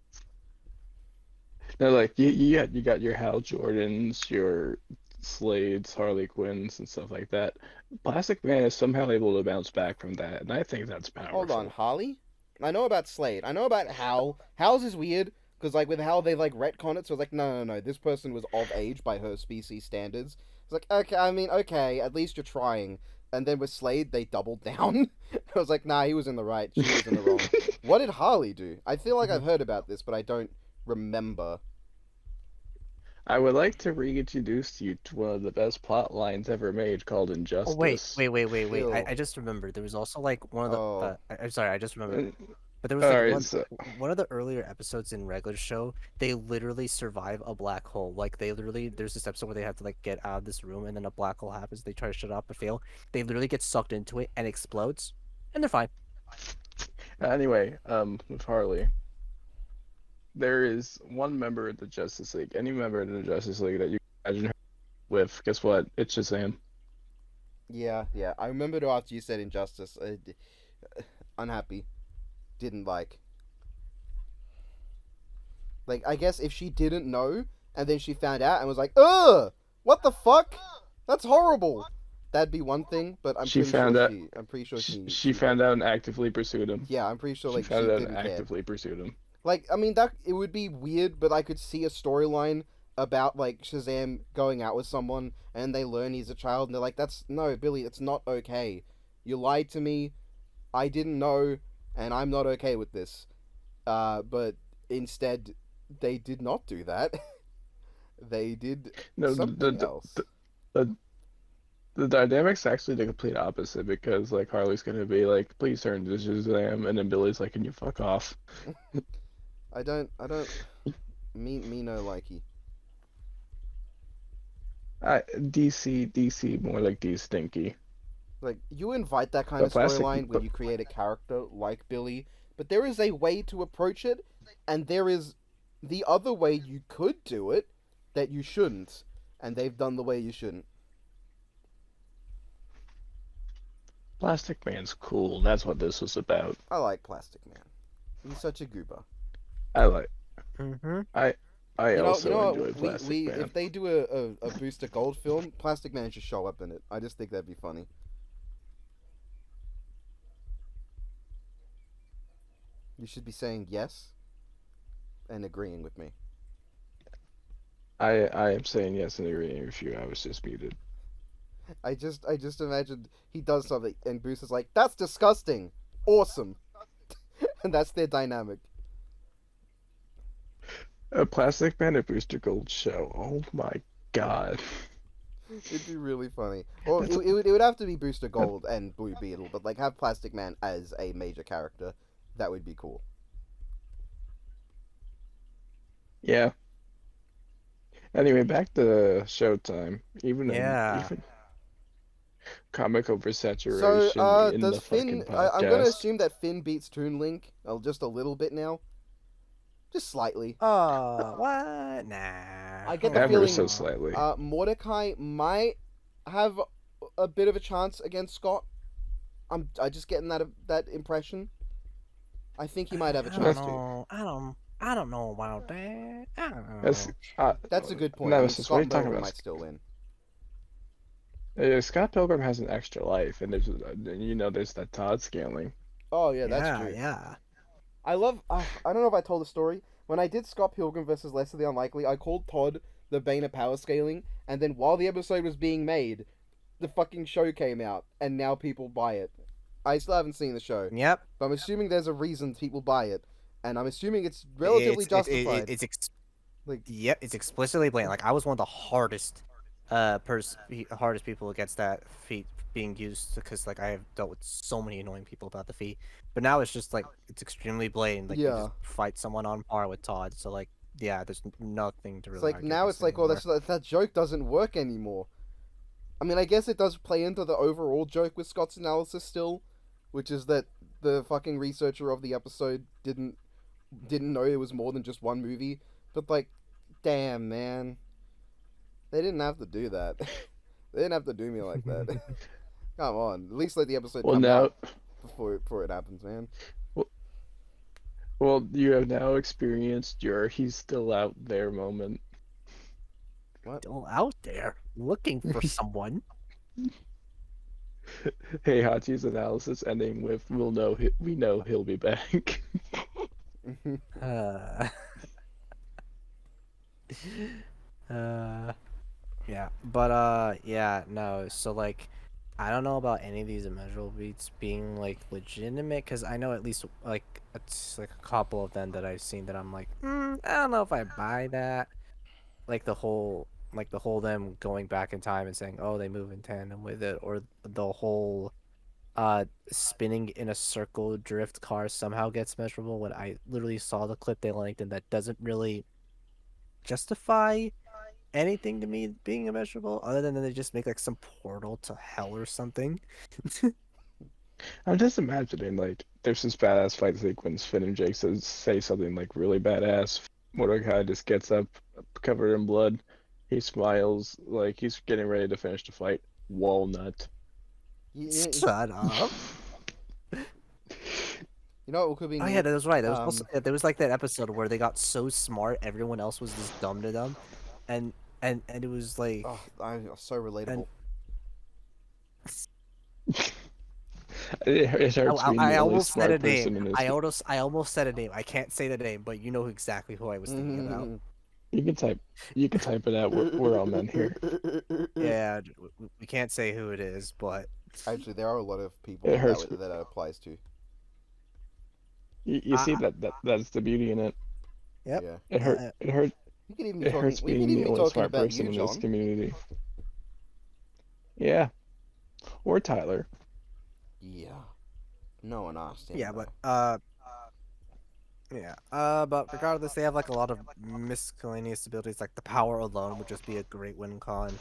No, like you got your Hal Jordans, your Slades, Harley Quinns, and stuff like that. Plastic Man is somehow able to bounce back from that, and I think that's powerful. Hold on, Harley? I know about Slade. I know about Hal. Hal's is weird because like with Hal they like retcon it, so it's like no, this person was of age by her species standards. It's like okay, I mean okay, at least you're trying. And then with Slade, they doubled down. I was like, nah, he was in the right. She was in the wrong. What did Harley do? I feel like I've heard about this, but I don't remember. I would like to reintroduce you to one of the best plot lines ever made called Injustice. Oh, wait. I just remembered. There was also like one of the... I'm sorry, I just remembered. But there was like one of the earlier episodes in regular show, they literally survive a black hole. Like they literally, there's this episode where they have to like get out of this room and then a black hole happens. They try to shut it off but fail. They literally get sucked into it and explodes and they're fine. Anyway, with Harley, there is one member of the Justice League, any member of the Justice League that you imagine her with, guess what? It's Shazam. Yeah. I remembered after you said Injustice. Unhappy. Didn't like, I guess if she didn't know and then she found out and was like, ugh, what the fuck? That's horrible. That'd be one thing, but I'm pretty sure she found out and actively pursued him. Yeah, I'm pretty sure like she found out and actively pursued him. Like, I mean, that it would be weird, but I could see a storyline about like Shazam going out with someone and they learn he's a child and they're like, no, Billy, it's not okay. You lied to me. I didn't know. And I'm not okay with this. But instead, they did not do that. They did something else. The dynamic's actually the complete opposite because, like, Harley's gonna be like, please turn to Shazam, and then Billy's like, can you fuck off? I don't... Me no likey. DC, more like D-Stinky. Like, you invite that kind of storyline when you create a character like Billy, but there is a way to approach it, and there is the other way you could do it that you shouldn't, and they've done the way you shouldn't. Plastic Man's cool, that's what this was about. I like Plastic Man. He's such a goober. I like... Mm-hmm. I also enjoy Plastic Man. If they do a Booster Gold film, Plastic Man should show up in it. I just think that'd be funny. You should be saying yes and agreeing with me. I am saying yes and agreeing with you. I was just muted. I just imagined he does something and Bruce is like, that's disgusting. Awesome. And that's their dynamic. A Plastic Man and Booster Gold show. Oh my god. It'd be really funny. Well, it would have to be Booster Gold and Blue Beetle, but like have Plastic Man as a major character. That would be cool. Yeah. Anyway, back to Showtime. Even comic oversaturation. So, in does the Finn? fucking podcast. I'm gonna assume that Finn beats Toon Link just a little bit now, just slightly. Oh, what? Nah. I get the Ever feeling so slightly. Mordecai might have a bit of a chance against Scott. I just getting that impression. I think he might have a chance to. I don't know about that. I don't know. That's a good point. Nemesis, what are Scott you talking Pilgrim about? might still win. Scott Pilgrim has an extra life, and there's there's that Todd scaling. Oh yeah, that's true. Yeah. I love. I don't know if I told the story when I did Scott Pilgrim versus Less of the Unlikely. I called Todd the Bane of Power Scaling, and then while the episode was being made, the fucking show came out, and now people buy it. I still haven't seen the show. Yep. But I'm assuming there's a reson people buy it, and I'm assuming it's relatively justified. Yep, it's explicitly blatant. Like I was one of the hardest people against that feat being used because like I have dealt with so many annoying people about the feat. But now it's just like it's extremely blatant. Like you just fight someone on par with Todd. So like yeah, there's nothing to really. It's like now it's like, well, that joke doesn't work anymore. I mean, I guess it does play into the overall joke with Scott's analysis still, which is that the fucking researcher of the episode didn't know it was more than just one movie. But like, damn man, they didn't have to do that. They didn't have to do me like that. Come on, at least let the episode come out before it happens, man. Well, you have now experienced your "he's still out there" moment. What? Still out there looking for someone. Hey, Hachi's analysis ending with we know he'll be back. Yeah, but yeah, no. So like, I don't know about any of these immeasurable beats being like legitimate, because I know at least like it's like a couple of them that I've seen that I'm like, I don't know if I buy that. Like the whole them going back in time and saying, oh, they move in tandem with it, or the whole spinning in a circle drift car somehow gets measurable. When I literally saw the clip they linked, and that doesn't really justify anything to me being immeasurable, other than they just make like some portal to hell or something. I'm just imagining like there's this badass fight sequence. Finn and Jake say something like really badass. Mordecai just gets up, covered in blood. He smiles like he's getting ready to finish the fight. Walnut. Shut up. You know what could be? Oh yeah, that was right. There was also, there was like that episode where they got so smart, everyone else was just dumb to them, and it was like, so relatable. It hurts being I the only almost said smart a person name. in this. I almost said a name. I can't say the name, but you know exactly who I was thinking about. You can type it out. We're all men here. Yeah, we can't say who it is, but actually, there are a lot of people that applies to. You see that's the beauty in it. Yep. Yeah. It hurt. You could even It hurts being the only smart person in this community. Yeah. Or Tyler. Yeah. No one asked him. Yeah, but but regardless, they have like a lot of miscellaneous abilities. Like the power alone would just be a great win con.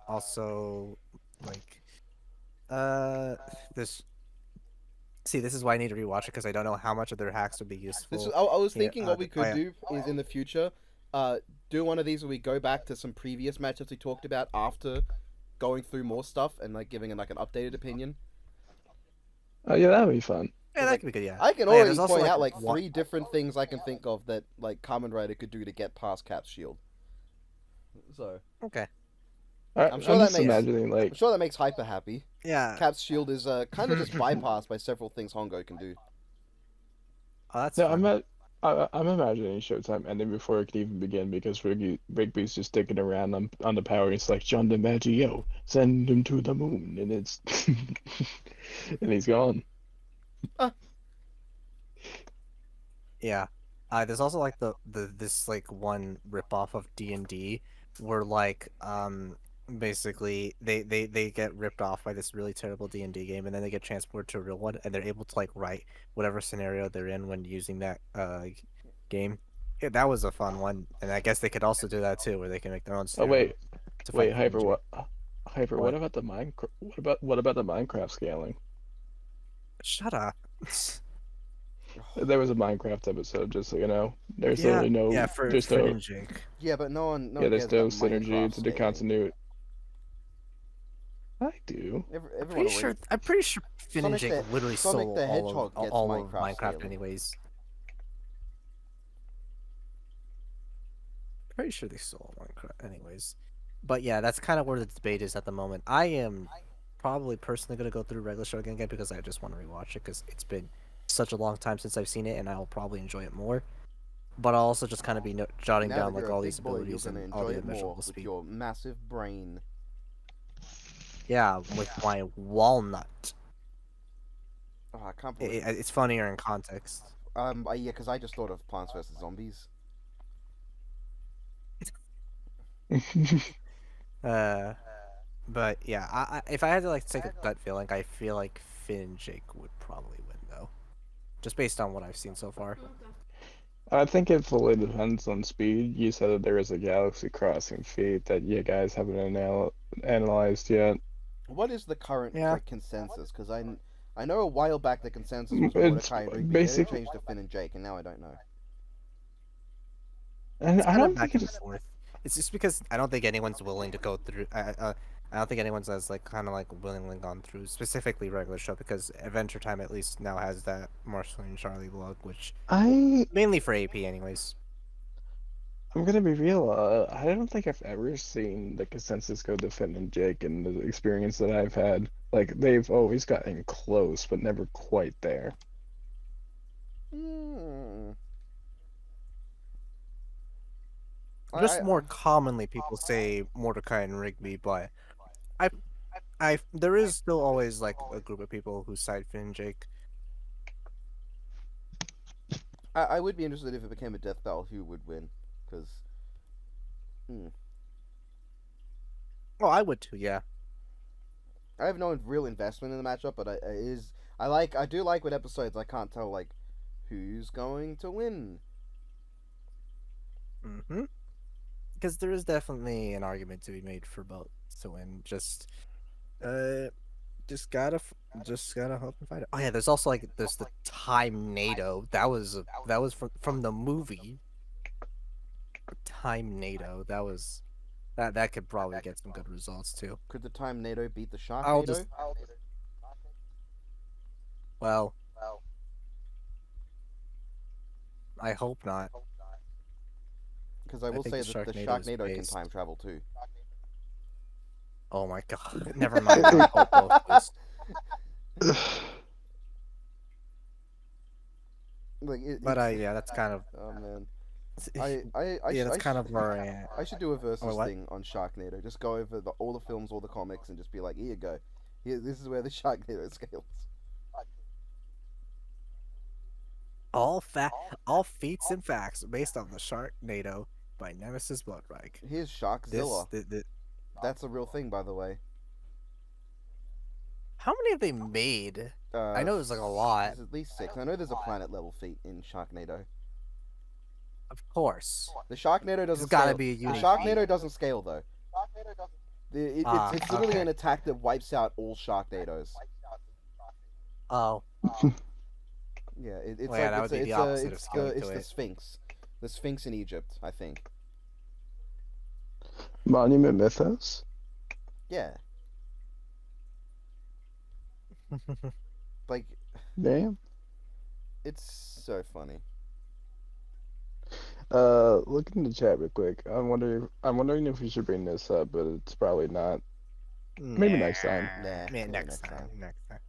Also, like, this. See, this is why I need to rewatch it, because I don't know how much of their hacks would be useful. I was thinking what we could do is in the future, do one of these where we go back to some previous matchups we talked about after going through more stuff and like giving an updated opinion. Oh yeah, that would be fun. Yeah, that could be good. Yeah, I can already point out like 3 different things I can think of that like Kamen Rider could do to get past Cap's shield. So okay. I'm sure that makes Hyper happy. Yeah. Cap's shield is kind of just bypassed by several things Hongo can do. Oh, that's no, fun. I'm imagining Showtime ending before it can even begin, because Rigby's just sticking around on the power. It's like John DiMaggio, send him to the moon, and it's and he's gone. Yeah. There's also like this like one ripoff of D&D where like basically they get ripped off by this really terrible D&D game, and then they get transported to a real one, and they're able to like write whatever scenario they're in when using that game. Yeah, that was a fun one, and I guess they could also do that too, where they can make their own scenario. Wait, Hyper, what about the Minecraft scaling? Shut up. There was a Minecraft episode, just so you know. There's Yeah, literally no, yeah, for there's Finn no, and Jake. Yeah, but no one yeah, there's cares no about synergy Minecraft to the scaling. continuity. I do. Everyone already. I'm pretty sure Finn and Sonic Jake the literally Sonic stole the Hedgehog gets all of Minecraft Minecraft scaling. anyways. Pretty sure they stole Minecraft anyways. But yeah, that's kind of where the debate is at the moment. I am probably personally gonna go through regular show again because I just want to rewatch it because it's been such a long time since I've seen it and I'll probably enjoy it more. But I'll also just kind of be jotting Now down that like you're a all big these boy, you're abilities gonna and all enjoy the it more immeasurable with speed. your massive brain. Yeah, with my walnut. Oh, I can't believe. It's funnier in context. Yeah, because I just thought of Plants vs Zombies. But yeah, if I had to like take a gut feeling, I feel like Finn and Jake would probably win though, just based on what I've seen so far. I think it fully depends on speed. You said that there is a galaxy crossing feat that you guys haven't analyzed yet. What is the current Yeah. consensus? Because I know a while back the consensus was It's Mordecai and Rigby. Then it basically, changed to Finn and Jake, and now I don't know. and It's I kind of don't back think and it's. forth. It's just because I don't think anyone's willing to go through. I don't think anyone's as like kind of like willingly gone through specifically regular show because Adventure Time at least now has that Marshall and Charlie vlog, which I mainly for AP anyways. I'm gonna be real. I don't think I've ever seen the consensus go to Finn and Jake in the experience that I've had. Like they've always gotten close, but never quite there. Hmm. Just more commonly, people say Mordecai and Rigby, but I, there is still always like a group of people who side Finn and Jake. I would be interested if it became a death battle, who would win? Because. Oh, I would too. Yeah. I have no real investment in the matchup, but I do like with episodes I can't tell like who's going to win. Mm-hmm. Because there is definitely an argument to be made for both to win. Just gotta hope and find it. Oh yeah, there's also like there's the Time NATO. That was from the movie. Time NATO. That could probably get some good results too. Could the Time NATO beat the Shark I'll NATO? just well, I hope not. Because I will think say the that the Sharknado is Sharknado can based- time travel too. Oh my god! Never mind. I hope both those. Like, But yeah, that's kind of Oh man. that's kind of where I am. I should do a versus what? thing on Sharknado. Just go over all the films, all the comics, and just be like, here you go. Here, this is where the Sharknado scales. All feats and facts based on the Sharknado by Nemesis Bloodreich. Here's Sharkzilla. That's a real thing, by the way. How many have they made? I know there's like a lot. There's at least 6. I know there's a planet level feat in Sharknado. Of course. The Sharknado doesn't gotta scale. be a The unique Sharknado feat. doesn't scale though. It's literally okay. an attack that wipes out all Sharknados. Oh. Yeah, it's Well, yeah, like that would be the opposite of it's scaling to the it. Sphinx, the Sphinx in Egypt, I think. Monument Mythos. Yeah, like Damn. it's so funny. Look in the chat real quick. I'm wondering if we should bring this up, but it's probably not. Maybe next time. Nah, Man, maybe next time. Next time.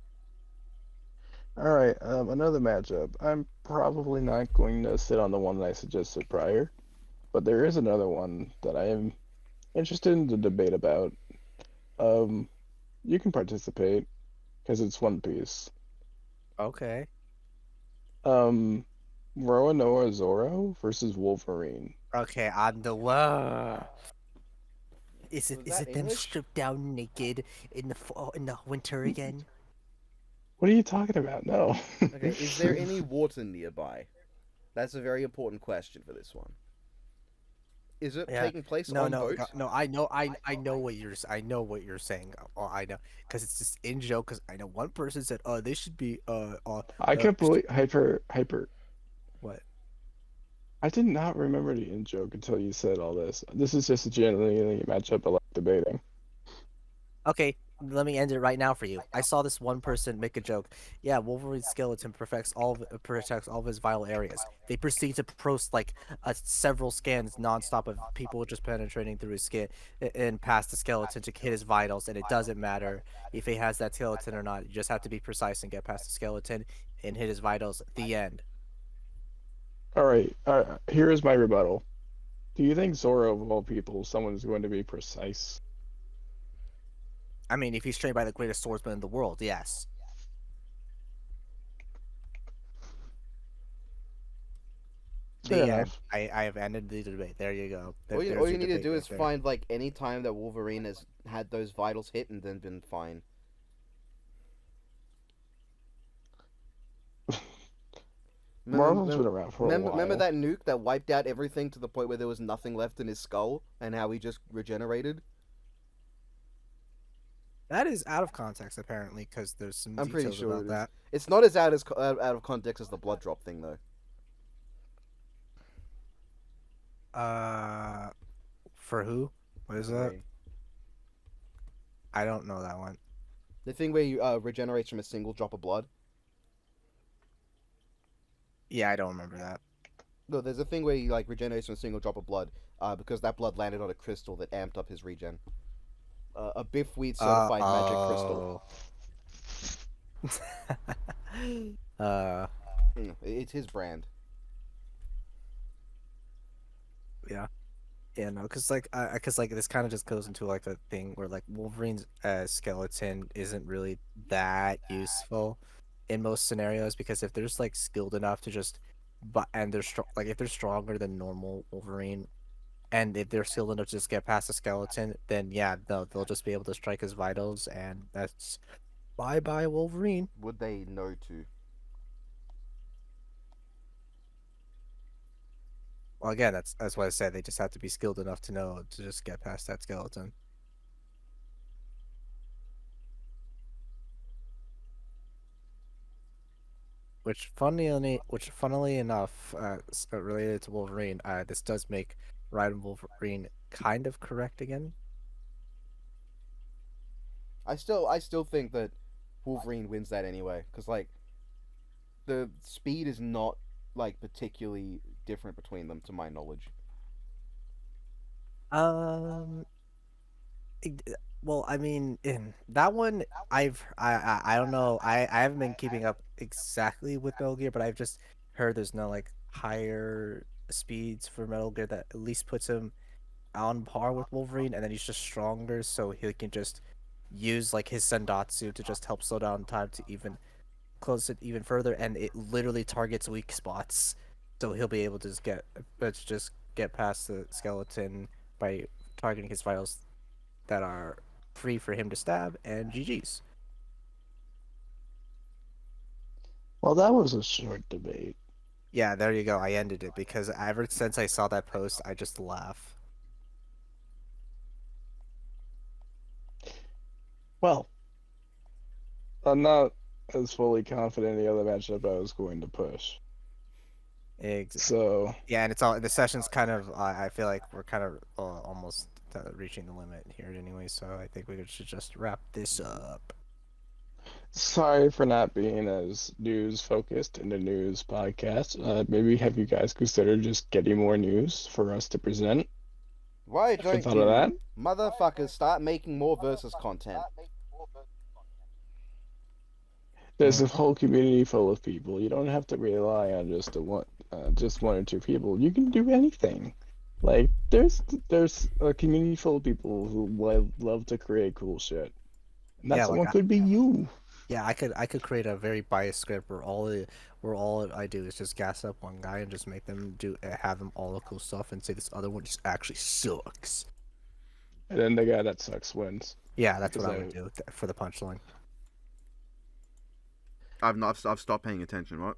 All right. Another matchup. I'm probably not going to sit on the one that I suggested prior, but there is another one that I am interested in the debate about. You can participate because it's One Piece. Okay. Roronoa Zoro versus Wolverine. Okay, on the wall. Is Was it that them English? stripped down naked in the fall, in the winter again? What are you talking about? No. Okay, is there any water nearby? That's a very important question for this one. Is it Yeah. taking place No, on no, boat? no. I know what I know what you're saying. Oh, I know, because it's just in joke. Because I know one person said, they should be I can't believe hyper. what? I did not remember the in joke until you said all this. This is just a genuinely matchup I like debating. Okay, let me end it right now for you. I saw this one person make a joke. Yeah, Wolverine's skeleton protects all of his vital areas. They proceed to post like several scans nonstop of people just penetrating through his skin and past the skeleton to hit his vitals, and it doesn't matter if he has that skeleton or not. You just have to be precise and get past the skeleton and hit his vitals. The end. All right, here is my rebuttal. Do you think Zoro, of all people, someone is going to be precise? I mean, if he's trained by the greatest swordsman in the world, yes. Fair The end. enough. I have ended the debate. There you go. All There's you your need to debate do right is there. find like any time that Wolverine has had those vitals hit and then been fine. Marvel's been around for a while. Remember that nuke that wiped out everything to the point where there was nothing left in his skull, and how he just regenerated? That is out of context, apparently, because there's some I'm pretty details sure about it is. that. It's not as out of context as the blood drop thing, though. For who? What is that? Wolverine. I don't know that one. The thing where you regenerates from a single drop of blood. Yeah, I don't remember that. No, there's a thing where he like regenerates from a single drop of blood, because that blood landed on a crystal that amped up his regen. A Biff Weed certified magic crystal. It's his brand. Yeah, no, because like this kind of just goes into like a thing where like Wolverine's skeleton isn't really that useful in most scenarios, because if they're just like skilled enough to just, and they're strong, like if they're stronger than normal Wolverine, and if they're skilled enough to just get past the skeleton, then yeah, they'll just be able to strike his vitals, and that's bye bye Wolverine. Would they know to? Well, again, that's what I said. They just have to be skilled enough to know to just get past that skeleton. Which, funnily enough, related to Wolverine, this does make Riot Wolverine kind of correct again. I still think that Wolverine wins that anyway, because like the speed is not like particularly different between them, to my knowledge. Well, I mean, in that one, I don't know. I haven't been keeping up exactly with Metal Gear, but I've just heard there's no like higher speeds for Metal Gear that at least puts him on par with Wolverine, and then he's just stronger, so he can just use like his Sendatsu to just help slow down time to even close it even further, and it literally targets weak spots, so he'll be able to just get past the skeleton by targeting his vitals that are free for him to stab, and GG's. Well, that was a short debate. Yeah, there you go. I ended it because ever since I saw that post, I just laugh. Well, I'm not as fully confident in the other matchup I was going to push. Exactly. So yeah, and it's all the session's kind of. I feel like we're kind of almost reaching the limit here anyway. So I think we should just wrap this up. sorry for not being as news focused in the news podcast. Maybe have you guys considered just getting more news for us to present? Why Have you don't thought of that? motherfuckers start making more versus content? There's a whole community full of people. You don't have to rely on just one or two people. You can do anything. Like there's a community full of people who love to create cool shit. And that Yeah, someone like could be you. Yeah, I could create a very biased script where all I do is just gas up one guy and just make them have them all the cool stuff and say this other one just actually sucks. And then the guy that sucks wins. Yeah, that's what Because I would do for the punchline. I've stopped paying attention. What?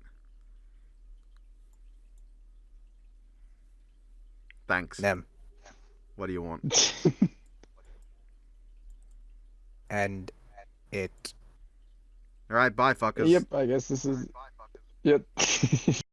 Thanks. Nem. What do you want? And it. All right, bye, fuckers. Yep, I guess this is. Yep.